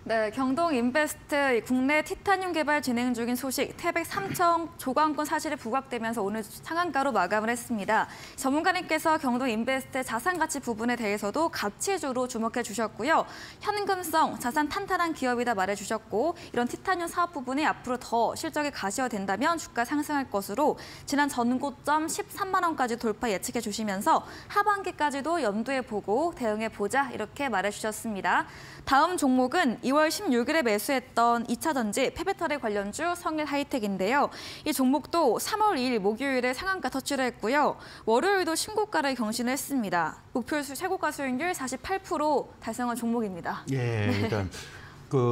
네, 경동 인베스트 국내 티타늄 개발 진행 중인 소식 태백 삼청 조강권 사실이 부각되면서 오늘 상한가로 마감을 했습니다. 전문가님께서 경동 인베스트 자산 가치 부분에 대해서도 가치주로 주목해 주셨고요. 현금성, 자산 탄탄한 기업이다 말해 주셨고 이런 티타늄 사업 부분이 앞으로 더 실적이 가시화된다면 주가 상승할 것으로 지난 전고점 13만 원까지 돌파 예측해 주시면서 하반기까지도 염두에 보고 대응해 보자 이렇게 말해 주셨습니다. 다음 종목은 2월 16일에 매수했던 2차 전지 폐배터리 관련주 성일 하이텍인데요. 이 종목도 3월 2일 목요일에 상한가 터치를 했고요. 월요일도 신고가를 경신했습니다. 목표 최고가 수익률 48% 달성한 종목입니다. 예, 일단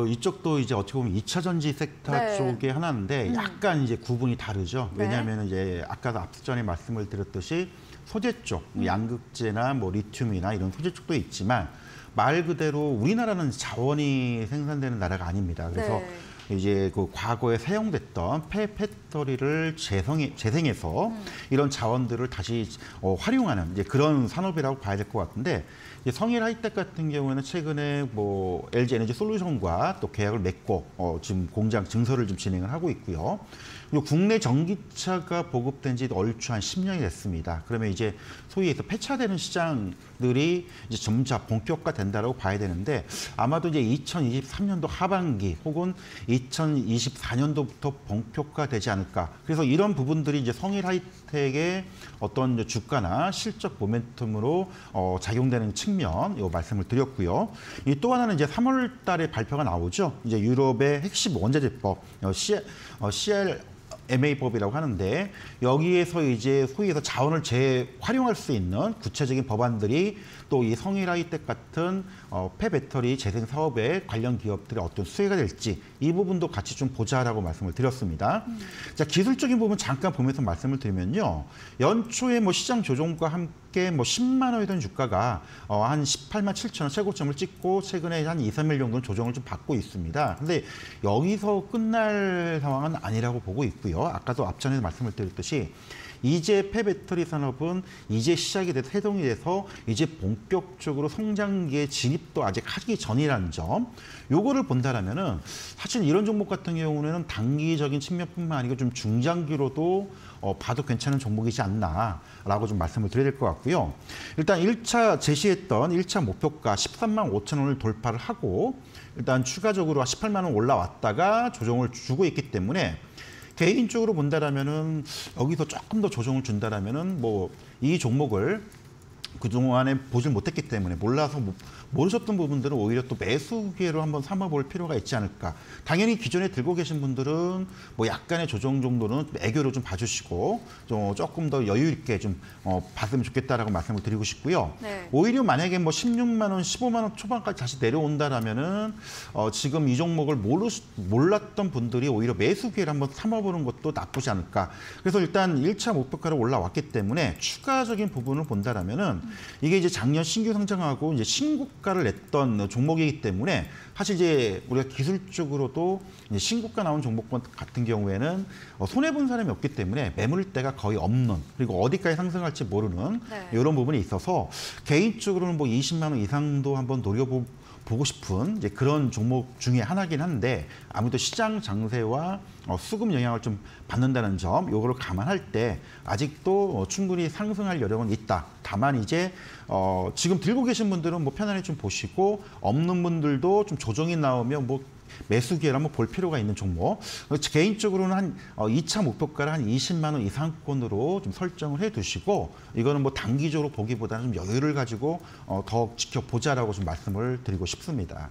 이쪽도 이제 어떻게 보면 2차 전지 섹터 네. 쪽의 하나인데 약간 이제 구분이 다르죠. 왜냐하면 이제 아까도 앞서 전에 말씀을 드렸듯이 소재 쪽, 양극재나 뭐 리튬이나 이런 소재 쪽도 있지만 말 그대로 우리나라는 자원이 생산되는 나라가 아닙니다. 그래서 네. 이제 그 과거에 사용됐던 폐배터리를 재생해서 이런 자원들을 다시 활용하는 이제 그런 산업이라고 봐야 될 것 같은데, 성일 하이텍 같은 경우에는 최근에 뭐 LG 에너지 솔루션과 또 계약을 맺고 지금 공장 증설을 좀 진행을 하고 있고요. 그리고 국내 전기차가 보급된 지 얼추 한 10년이 됐습니다. 그러면 이제 소위 해서 폐차되는 시장들이 이제 점차 본격화된다고 봐야 되는데, 아마도 이제 2023년도 하반기 혹은 2024년도부터 본격화되지 않을까. 그래서 이런 부분들이 이제 성일 하이텍의 어떤 주가나 실적 모멘텀으로 작용되는 측면, 이 말씀을 드렸고요. 또 하나는 이제 3월 달에 발표가 나오죠. 이제 유럽의 핵심 원자재법, CLMA법이라고 하는데, 여기에서 이제 소위에서 자원을 재활용할 수 있는 구체적인 법안들이 또 이 성일 하이텍 같은 폐배터리 재생 사업에 관련 기업들의 어떤 수혜가 될지, 이 부분도 같이 좀 보자라고 말씀을 드렸습니다. 자, 기술적인 부분 잠깐 보면서 말씀을 드리면요. 연초에 뭐 시장 조정과 함께 뭐 10만 원이 된 주가가 한 18만 7천 원 최고점을 찍고 최근에 한 2, 3일 정도는 조정을 좀 받고 있습니다. 근데 여기서 끝날 상황은 아니라고 보고 있고요. 아까도 앞전에 말씀을 드렸듯이 이제 폐배터리 산업은 이제 시작이 돼서 해동이 돼서 이제 본격적으로 성장기에 진입도 아직 하기 전이라는 점, 요거를 본다라면은 사실 이런 종목 같은 경우는 단기적인 측면뿐만 아니고 좀 중장기로도 봐도 괜찮은 종목이지 않나라고 좀 말씀을 드려야 될 것 같고요. 일단 1차 제시했던 1차 목표가 13만 5천 원을 돌파를 하고 일단 추가적으로 18만 원 올라왔다가 조정을 주고 있기 때문에, 개인적으로 본다라면은 여기서 조금 더 조정을 준다라면은 뭐 이 종목을 그동안에 보질 못했기 때문에 몰라서 모르셨던 부분들은 오히려 또 매수 기회로 한번 삼아볼 필요가 있지 않을까. 당연히 기존에 들고 계신 분들은 뭐 약간의 조정 정도는 애교로 좀 봐주시고 좀 조금 더 여유 있게 좀 봤으면 좋겠다라고 말씀을 드리고 싶고요. 네. 오히려 만약에 뭐 16만 원, 15만 원 초반까지 다시 내려온다라면은 지금 이 종목을 몰랐던 분들이 오히려 매수 기회를 한번 삼아보는 것도 나쁘지 않을까. 그래서 일단 1차 목표가로 올라왔기 때문에 추가적인 부분을 본다라면은 이게 이제 작년 신규 상장하고 이제 신고가를 냈던 종목이기 때문에, 사실 이제 우리가 기술적으로도 이제 신고가 나온 종목 같은 경우에는 손해본 사람이 없기 때문에 매물대가 거의 없는, 그리고 어디까지 상승할지 모르는 이런 부분이 있어서 개인적으로는 뭐 20만 원 이상도 한번 노려보고 싶은 이제 그런 종목 중에 하나긴 한데, 아무래도 시장 장세와 수급 영향을 좀 받는다는 점, 요거를 감안할 때 아직도 충분히 상승할 여력은 있다. 다만 이제 지금 들고 계신 분들은 뭐 편안히 좀 보시고, 없는 분들도 좀 조정이 나오면 뭐 매수 기회를 한번 볼 필요가 있는 종목. 개인적으로는 한 2차 목표가를 한 20만 원 이상권으로 좀 설정을 해두시고, 이거는 뭐 단기적으로 보기보다는 좀 여유를 가지고 더 지켜보자라고 좀 말씀을 드리고 싶습니다.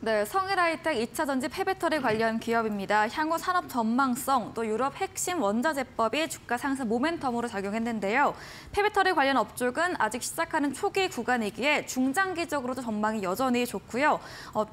네, 성일 하이텍 2차 전지 폐배터리 관련 기업입니다. 향후 산업 전망성, 또 유럽 핵심 원자재법이 주가 상승 모멘텀으로 작용했는데요. 폐배터리 관련 업종은 아직 시작하는 초기 구간이기에 중장기적으로도 전망이 여전히 좋고요.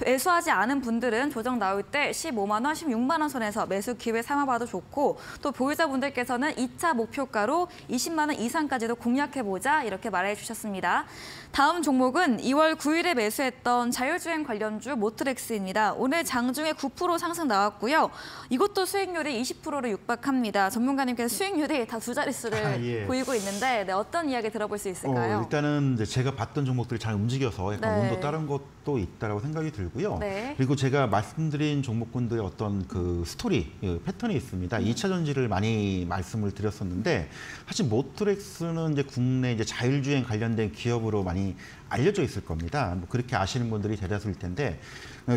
매수하지 않은 분들은 조정 나올 때 15만 원, 16만 원 선에서 매수 기회 삼아봐도 좋고, 또 보유자분들께서는 2차 목표가로 20만 원 이상까지도 공략해보자, 이렇게 말해주셨습니다. 다음 종목은 2월 9일에 매수했던 자율주행 관련주 모트렉스입니다. 오늘 장중에 9% 상승 나왔고요. 이것도 수익률이 20%를 육박합니다. 전문가님께서 수익률이 다 두 자릿수를 보이고 있는데, 네, 어떤 이야기 들어볼 수 있을까요? 일단은 이제 제가 봤던 종목들이 잘 움직여서 약간 운도 따른 것도 있다라고 생각이 들고요. 네. 그리고 제가 말씀드린 종목군들의 어떤 그 스토리, 패턴이 있습니다. 2차 전지를 많이 말씀을 드렸었는데, 사실 모트렉스는 이제 국내 이제 자율주행 관련된 기업으로 많이 알려져 있을 겁니다. 뭐 그렇게 아시는 분들이 대다수일 텐데,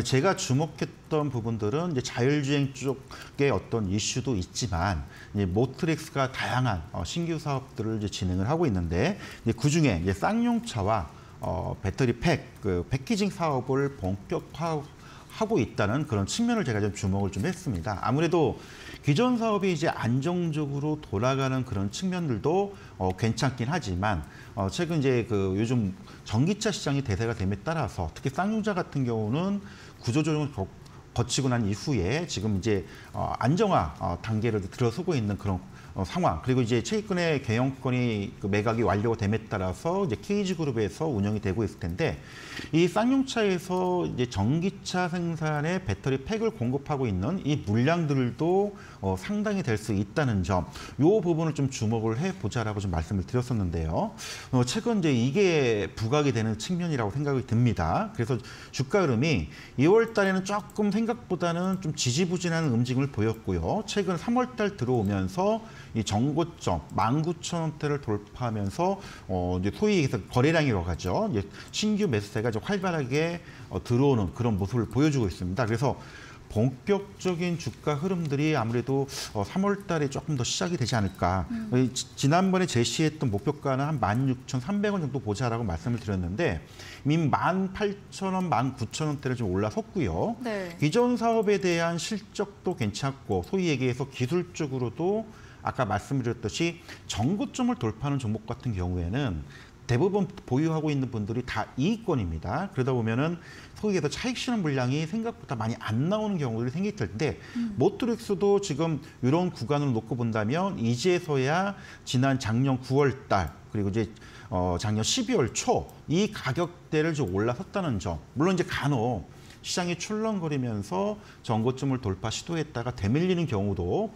제가 주목했던 부분들은 이제 자율주행 쪽의 어떤 이슈도 있지만, 이제 모트렉스가 다양한 신규 사업들을 이제 진행을 하고 있는데, 그 중에 이제 쌍용차와 배터리 그 패키징 사업을 본격화하고 있다는 그런 측면을 제가 좀 주목을 좀 했습니다. 아무래도 기존 사업이 이제 안정적으로 돌아가는 그런 측면들도 괜찮긴 하지만, 최근 이제 그 요즘 전기차 시장이 대세가 됨에 따라서 특히 쌍용차 같은 경우는 구조조정을 거치고 난 이후에 지금 이제 안정화 단계를 들어서고 있는 그런 상황, 그리고 이제 최근에 경영권이 그 매각이 완료가 됨에 따라서 이제 KG그룹에서 운영이 되고 있을 텐데, 이 쌍용차에서 이제 전기차 생산에 배터리 팩을 공급하고 있는 이 물량들도 상당히 될 수 있다는 점, 이 부분을 좀 주목을 해보자라고 좀 말씀을 드렸었는데요. 최근 이제 이게 부각이 되는 측면이라고 생각이 듭니다. 그래서 주가 흐름이 2월 달에는 조금 생각보다는 좀 지지부진한 움직임을 보였고요. 최근 3월 달 들어오면서 이 정고점 19,000원대를 돌파하면서 이제 소위 해서 거래량이라고 하죠. 신규 매수세가 좀 활발하게 들어오는 그런 모습을 보여주고 있습니다. 그래서 본격적인 주가 흐름들이 아무래도 3월 달에 조금 더 시작이 되지 않을까. 지난번에 제시했던 목표가는 한 16,300원 정도 보자라고 말씀을 드렸는데, 이미 18,000원, 19,000원대를 좀 올라섰고요. 네. 기존 사업에 대한 실적도 괜찮고, 소위 얘기해서 기술적으로도 아까 말씀드렸듯이 정고점을 돌파하는 종목 같은 경우에는 대부분 보유하고 있는 분들이 다 이익권입니다. 그러다 보면은 소위 해서 차익 실현 물량이 생각보다 많이 안 나오는 경우들이 생길 텐데, 모트렉스도 지금 이런 구간을 놓고 본다면 이제서야 지난 작년 9월 달 그리고 이제 작년 12월 초 이 가격대를 좀 올라섰다는 점, 물론 이제 간혹 시장이 출렁거리면서 정고점을 돌파 시도했다가 되밀리는 경우도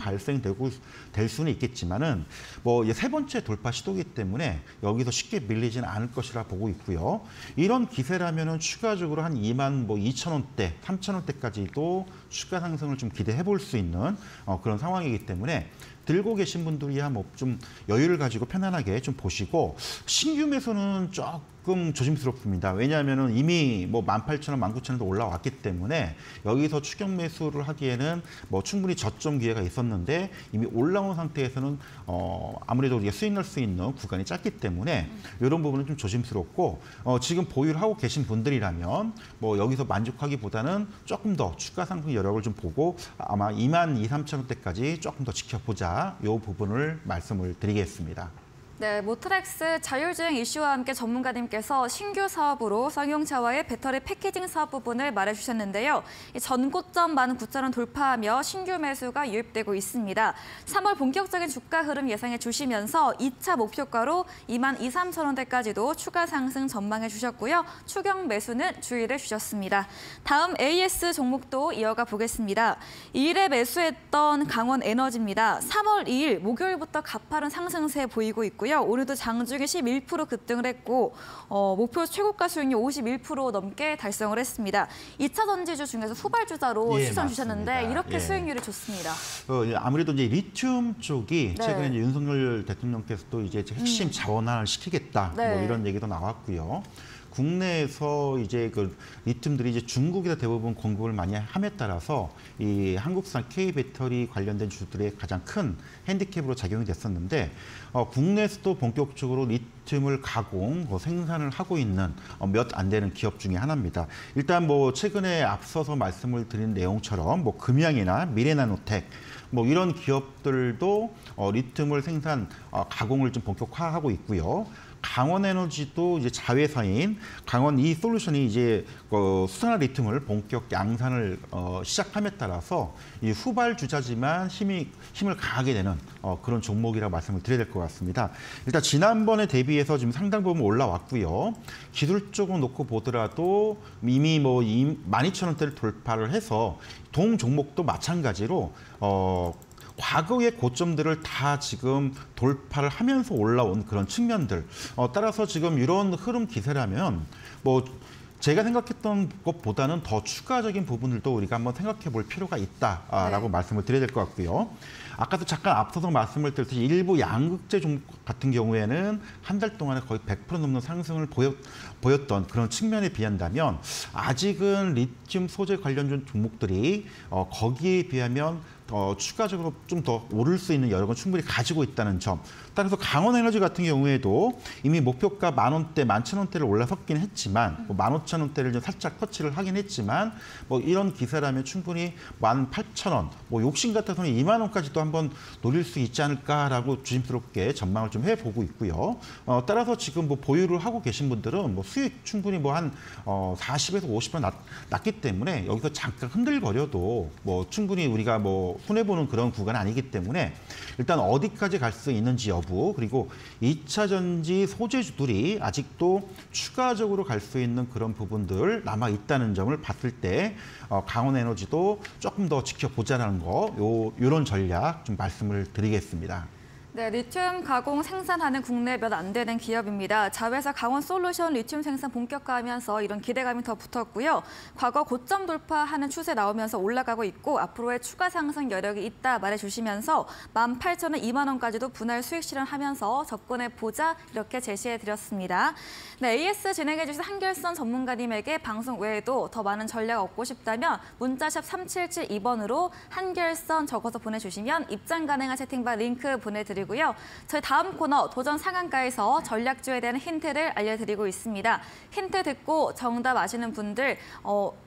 될 수는 있겠지만은 뭐 세 번째 돌파 시도이기 때문에 여기서 쉽게 밀리지는 않을 것이라 보고 있고요. 이런 기세라면은 추가적으로 한 22,000원대, 3,000원대까지도 추가 상승을 좀 기대해 볼 수 있는 그런 상황이기 때문에 들고 계신 분들이야 뭐 좀 여유를 가지고 편안하게 좀 보시고, 신규 매수는 조금 조심스럽습니다. 왜냐하면은 이미 뭐 18,000원, 19,000원도 올라왔기 때문에 여기서 추격 매수를 하기에는 뭐 충분히 저점 기회가 있었는데, 이미 올라온 상태에서는 아무래도 우리가 수익 낼 수 있는 구간이 짧기 때문에 이런 부분은 좀 조심스럽고, 지금 보유를 하고 계신 분들이라면 뭐 여기서 만족하기보다는 조금 더 추가 상승 여력을 좀 보고 아마 22,000~23,000원대까지 조금 더 지켜보자, 이 부분을 말씀을 드리겠습니다. 네, 모트렉스 자율주행 이슈와 함께 전문가님께서 신규 사업으로 쌍용차와의 배터리 패키징 사업 부분을 말해주셨는데요. 전고점 19,000원 돌파하며 신규 매수가 유입되고 있습니다. 3월 본격적인 주가 흐름 예상해 주시면서 2차 목표가로 22,000~23,000원대까지도 추가 상승 전망해 주셨고요. 추격 매수는 주의를 주셨습니다. 다음 AS 종목도 이어가 보겠습니다. 2일에 매수했던 강원에너지입니다. 3월 2일 목요일부터 가파른 상승세 보이고 있고요. 오늘도 장중에 11% 급등을 했고 목표 최고가 수익률 51% 넘게 달성을 했습니다. 2차 전지주 중에서 후발주자로 추천 주셨는데 이렇게 수익률이 좋습니다. 아무래도 이제 리튬 쪽이 네. 최근에 이제 윤석열 대통령께서도 이제 핵심 자원화를 시키겠다, 네. 뭐 이런 얘기도 나왔고요. 국내에서 이제 그 리튬들이 이제 중국에서 대부분 공급을 많이 함에 따라서 이 한국산 K 배터리 관련된 주들의 가장 큰 핸디캡으로 작용이 됐었는데, 국내에서도 본격적으로 리튬을 가공, 생산을 하고 있는 몇 안 되는 기업 중에 하나입니다. 일단 뭐 최근에 앞서서 말씀을 드린 내용처럼 뭐 금양이나 미래나노텍 뭐 이런 기업들도 리튬을 생산, 가공을 좀 본격화하고 있고요. 강원에너지도 이제 자회사인 강원 이솔루션이 이제 수산화 리튬을 본격 양산을 시작함에 따라서 이 후발 주자지만 힘을 가하게 되는 그런 종목이라고 말씀을 드려야 될 것 같습니다. 일단 지난번에 대비해서 지금 상당 부분 올라왔고요. 기술적으로 놓고 보더라도 이미 뭐 12,000원대를 돌파를 해서 동 종목도 마찬가지로 과거의 고점들을 다 지금 돌파를 하면서 올라온 그런 측면들, 따라서 지금 이런 흐름 기세라면 뭐 제가 생각했던 것보다는 더 추가적인 부분들도 우리가 한번 생각해 볼 필요가 있다라고 네. 말씀을 드려야 될 것 같고요. 아까도 잠깐 앞서서 말씀을 드렸듯이 일부 양극재 종목 같은 경우에는 한 달 동안에 거의 100% 넘는 상승을 보였던 그런 측면에 비한다면, 아직은 리튬 소재 관련된 종목들이 거기에 비하면 추가적으로 좀 더 오를 수 있는 여력은 충분히 가지고 있다는 점. 따라서 강원에너지 같은 경우에도 이미 목표가 10,000원대, 11,000원대를 올라섰긴 했지만 15,000원 15,000원대를 좀 살짝 터치를 하긴 했지만 뭐 이런 기세라면 충분히 18,000원, 뭐 욕심 같아서는 2만 원까지도 한번 노릴 수 있지 않을까라고 조심스럽게 전망을 좀 해보고 있고요. 따라서 지금 뭐 보유를 하고 계신 분들은 뭐 수익 충분히 뭐 한 40에서 50% 났기 때문에 여기서 잠깐 흔들거려도 뭐 충분히 우리가 뭐 손해보는 그런 구간은 아니기 때문에 일단 어디까지 갈 수 있는지 여부, 그리고 2차 전지 소재주들이 아직도 추가적으로 갈 수 있는 그런 부분들 남아 있다는 점을 봤을 때 강원에너지도 조금 더 지켜보자는 거, 요런 전략 좀 말씀을 드리겠습니다. 네, 리튬 가공 생산하는 국내 몇 안 되는 기업입니다. 자회사 강원솔루션 리튬 생산 본격화하면서 이런 기대감이 더 붙었고요. 과거 고점 돌파하는 추세 나오면서 올라가고 있고 앞으로의 추가 상승 여력이 있다 말해주시면서 18,000원, 2만 원까지도 분할 수익 실현하면서 접근해보자 이렇게 제시해드렸습니다. 네, AS 진행해주신 한결선 전문가님에게 방송 외에도 더 많은 전략 얻고 싶다면 문자샵 3772번으로 한결선 적어서 보내주시면 입장 가능한 채팅방 링크 보내드리고 저희 다음 코너 도전 상한가에서 전략주에 대한 힌트를 알려드리고 있습니다. 힌트 듣고 정답 아시는 분들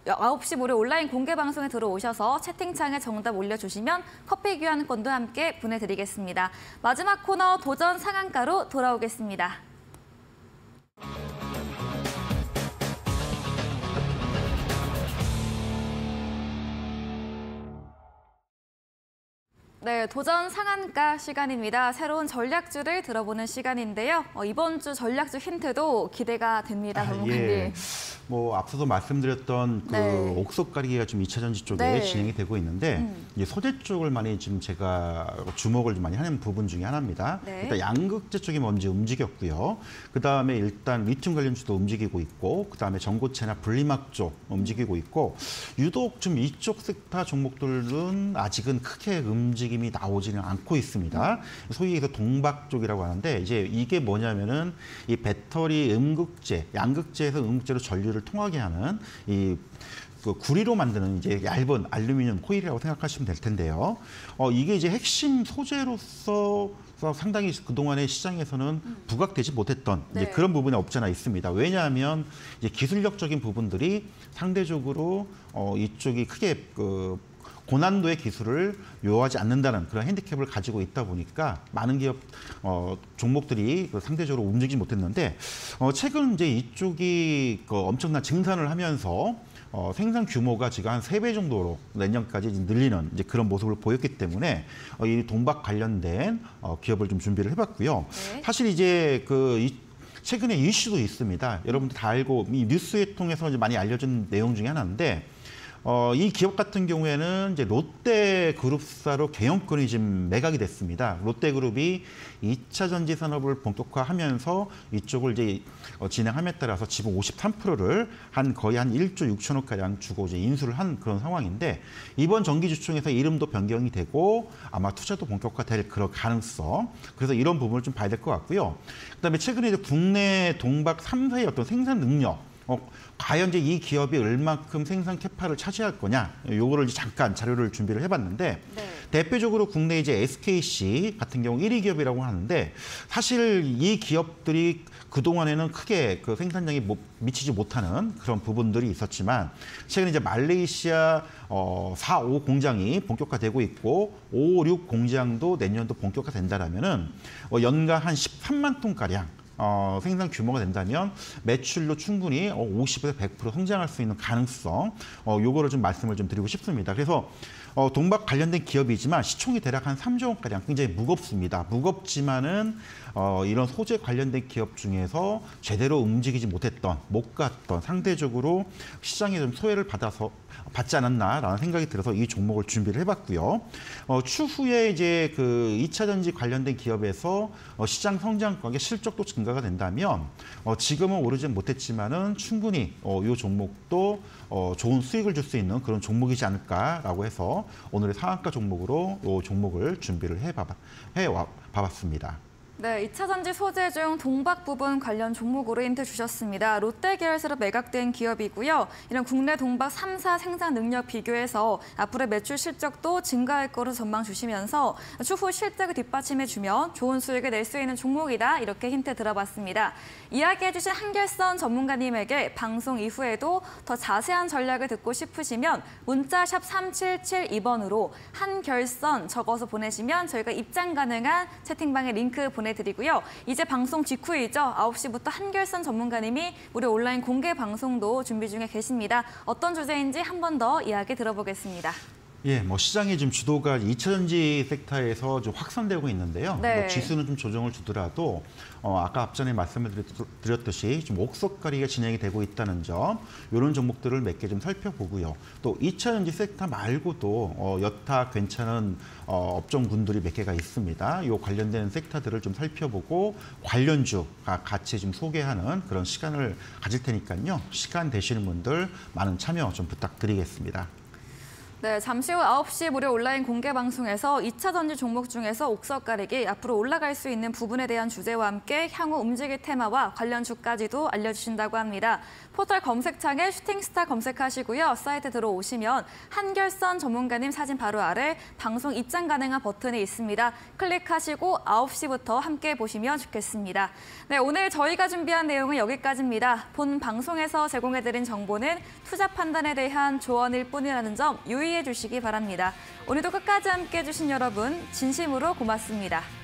9시 무료 온라인 공개 방송에 들어오셔서 채팅창에 정답 올려주시면 커피 교환권도 함께 보내드리겠습니다. 마지막 코너 도전 상한가로 돌아오겠습니다. 네, 도전 상한가 시간입니다. 새로운 전략주를 들어보는 시간인데요. 이번 주 전략주 힌트도 기대가 됩니다, 전문가님. 예. 뭐 앞서도 말씀드렸던 그 네. 옥석 가리기가 좀 2차 전지 쪽에 네. 진행이 되고 있는데 이제 소재 쪽을 많이 지금 제가 주목을 좀 많이 하는 부분 중에 하나입니다. 네. 일단 양극재 쪽이 먼저 움직였고요. 그 다음에 일단 리튬 관련주도 움직이고 있고, 그 다음에 전고체나 분리막 쪽 움직이고 있고, 유독 좀 이쪽 섹터 종목들은 아직은 크게 움직임이 나오지는 않고 있습니다. 소위 해서 동박 쪽이라고 하는데 이제 이게 뭐냐면은 이 배터리 음극재, 양극재에서 음극재로 전류를 통하게 하는 그 구리로 만드는 이제 얇은 알루미늄 코일이라고 생각하시면 될 텐데요. 이게 이제 핵심 소재로서 상당히 그동안의 시장에서는 부각되지 못했던 네. 이제 그런 부분이 없잖아 있습니다. 왜냐하면 이제 기술력적인 부분들이 상대적으로 이쪽이 크게 고난도의 기술을 요하지 않는다는 그런 핸디캡을 가지고 있다 보니까 많은 기업 종목들이 상대적으로 움직이지 못했는데 최근 이제 이쪽이 엄청난 증산을 하면서 생산 규모가 지금 한 3배 정도로 내년까지 늘리는 이제 그런 모습을 보였기 때문에 이 동박 관련된 기업을 좀 준비를 해봤고요. 네. 사실 이제 최근에 이슈도 있습니다. 여러분들 다 알고 이 뉴스에 통해서 이제 많이 알려진 내용 중에 하나인데 이 기업 같은 경우에는 이제 롯데그룹사로 경영권이 지금 매각이 됐습니다. 롯데그룹이 2차 전지 산업을 본격화하면서 이쪽을 이제 진행함에 따라서 지분 53%를 거의 한 1조 6천억 가량 주고 이제 인수를 한 그런 상황인데 이번 정기주총에서 이름도 변경이 되고 아마 투자도 본격화될 그런 가능성. 그래서 이런 부분을 좀 봐야 될 것 같고요. 그다음에 최근에 이제 국내 동박 3사의 어떤 생산 능력. 과연 이제 이 기업이 얼마큼 생산 캐파를 차지할 거냐, 요거를 이제 잠깐 자료를 준비를 해봤는데 네. 대표적으로 국내 이제 SKC 같은 경우 1위 기업이라고 하는데 사실 이 기업들이 그동안에는 크게 그 생산량이 미치지 못하는 그런 부분들이 있었지만 최근 이제 말레이시아 4, 5 공장이 본격화되고 있고 5, 6 공장도 내년도 본격화된다라면은 연간 한 13만 톤 가량. 생산 규모가 된다면 매출로 충분히 50에서 100% 성장할 수 있는 가능성, 요거를 좀 말씀을 좀 드리고 싶습니다. 그래서 동박 관련된 기업이지만 시총이 대략 한 3조 원가량 굉장히 무겁습니다. 무겁지만은 이런 소재 관련된 기업 중에서 제대로 움직이지 못했던, 못 갔던, 상대적으로 시장에 좀 소외를 받지 않았나라는 생각이 들어서 이 종목을 준비를 해봤고요. 추후에 이제 그 2차 전지 관련된 기업에서 시장 성장력의 실적도 증가가 된다면 지금은 오르지 못했지만은 충분히 이 종목도 좋은 수익을 줄 수 있는 그런 종목이지 않을까라고 해서 오늘의 상한가 종목으로 이 종목을 준비를 해봐봤습니다. 네, 2차 전지 소재 중 동박 부분 관련 종목으로 힌트 주셨습니다. 롯데 계열사로 매각된 기업이고요. 이런 국내 동박 3사 생산 능력 비교해서 앞으로의 매출 실적도 증가할 거로 전망 주시면서 추후 실적을 뒷받침해주면 좋은 수익을 낼 수 있는 종목이다. 이렇게 힌트 들어봤습니다. 이야기해주신 한결선 전문가님에게 방송 이후에도 더 자세한 전략을 듣고 싶으시면 문자샵 3772번으로 한결선 적어서 보내시면 저희가 입장 가능한 채팅방에 링크 보내드리고요. 이제 방송 직후이죠. 9시부터 한결선 전문가님이 무료 온라인 공개 방송도 준비 중에 계십니다. 어떤 주제인지 한 번 더 이야기 들어보겠습니다. 예, 뭐 시장의 좀 주도가 2차 전지 섹터에서 좀 확산되고 있는데요. 네. 뭐 지수는 좀 조정을 주더라도 아까 앞전에 말씀을 드렸듯이 좀 옥석가리가 진행이 되고 있다는 점, 이런 종목들을 몇 개 좀 살펴보고요. 또 2차 전지 섹터 말고도 여타 괜찮은 업종군들이 몇 개가 있습니다. 이 관련된 섹터들을 좀 살펴보고 관련주가 같이 좀 소개하는 그런 시간을 가질 테니까요. 시간 되시는 분들 많은 참여 좀 부탁드리겠습니다. 네, 잠시 후 9시 무료 온라인 공개 방송에서 2차 전지 종목 중에서 옥석 가리기 앞으로 올라갈 수 있는 부분에 대한 주제와 함께 향후 움직일 테마와 관련 주까지도 알려주신다고 합니다. 포털 검색창에 슈팅스타 검색하시고요. 사이트 들어오시면 한결선 전문가님 사진 바로 아래 방송 입장 가능한 버튼이 있습니다. 클릭하시고 9시부터 함께 보시면 좋겠습니다. 네, 오늘 저희가 준비한 내용은 여기까지입니다. 본 방송에서 제공해드린 정보는 투자 판단에 대한 조언일 뿐이라는 점 유의해 주시기 바랍니다. 오늘도 끝까지 함께해 주신 여러분 진심으로 고맙습니다.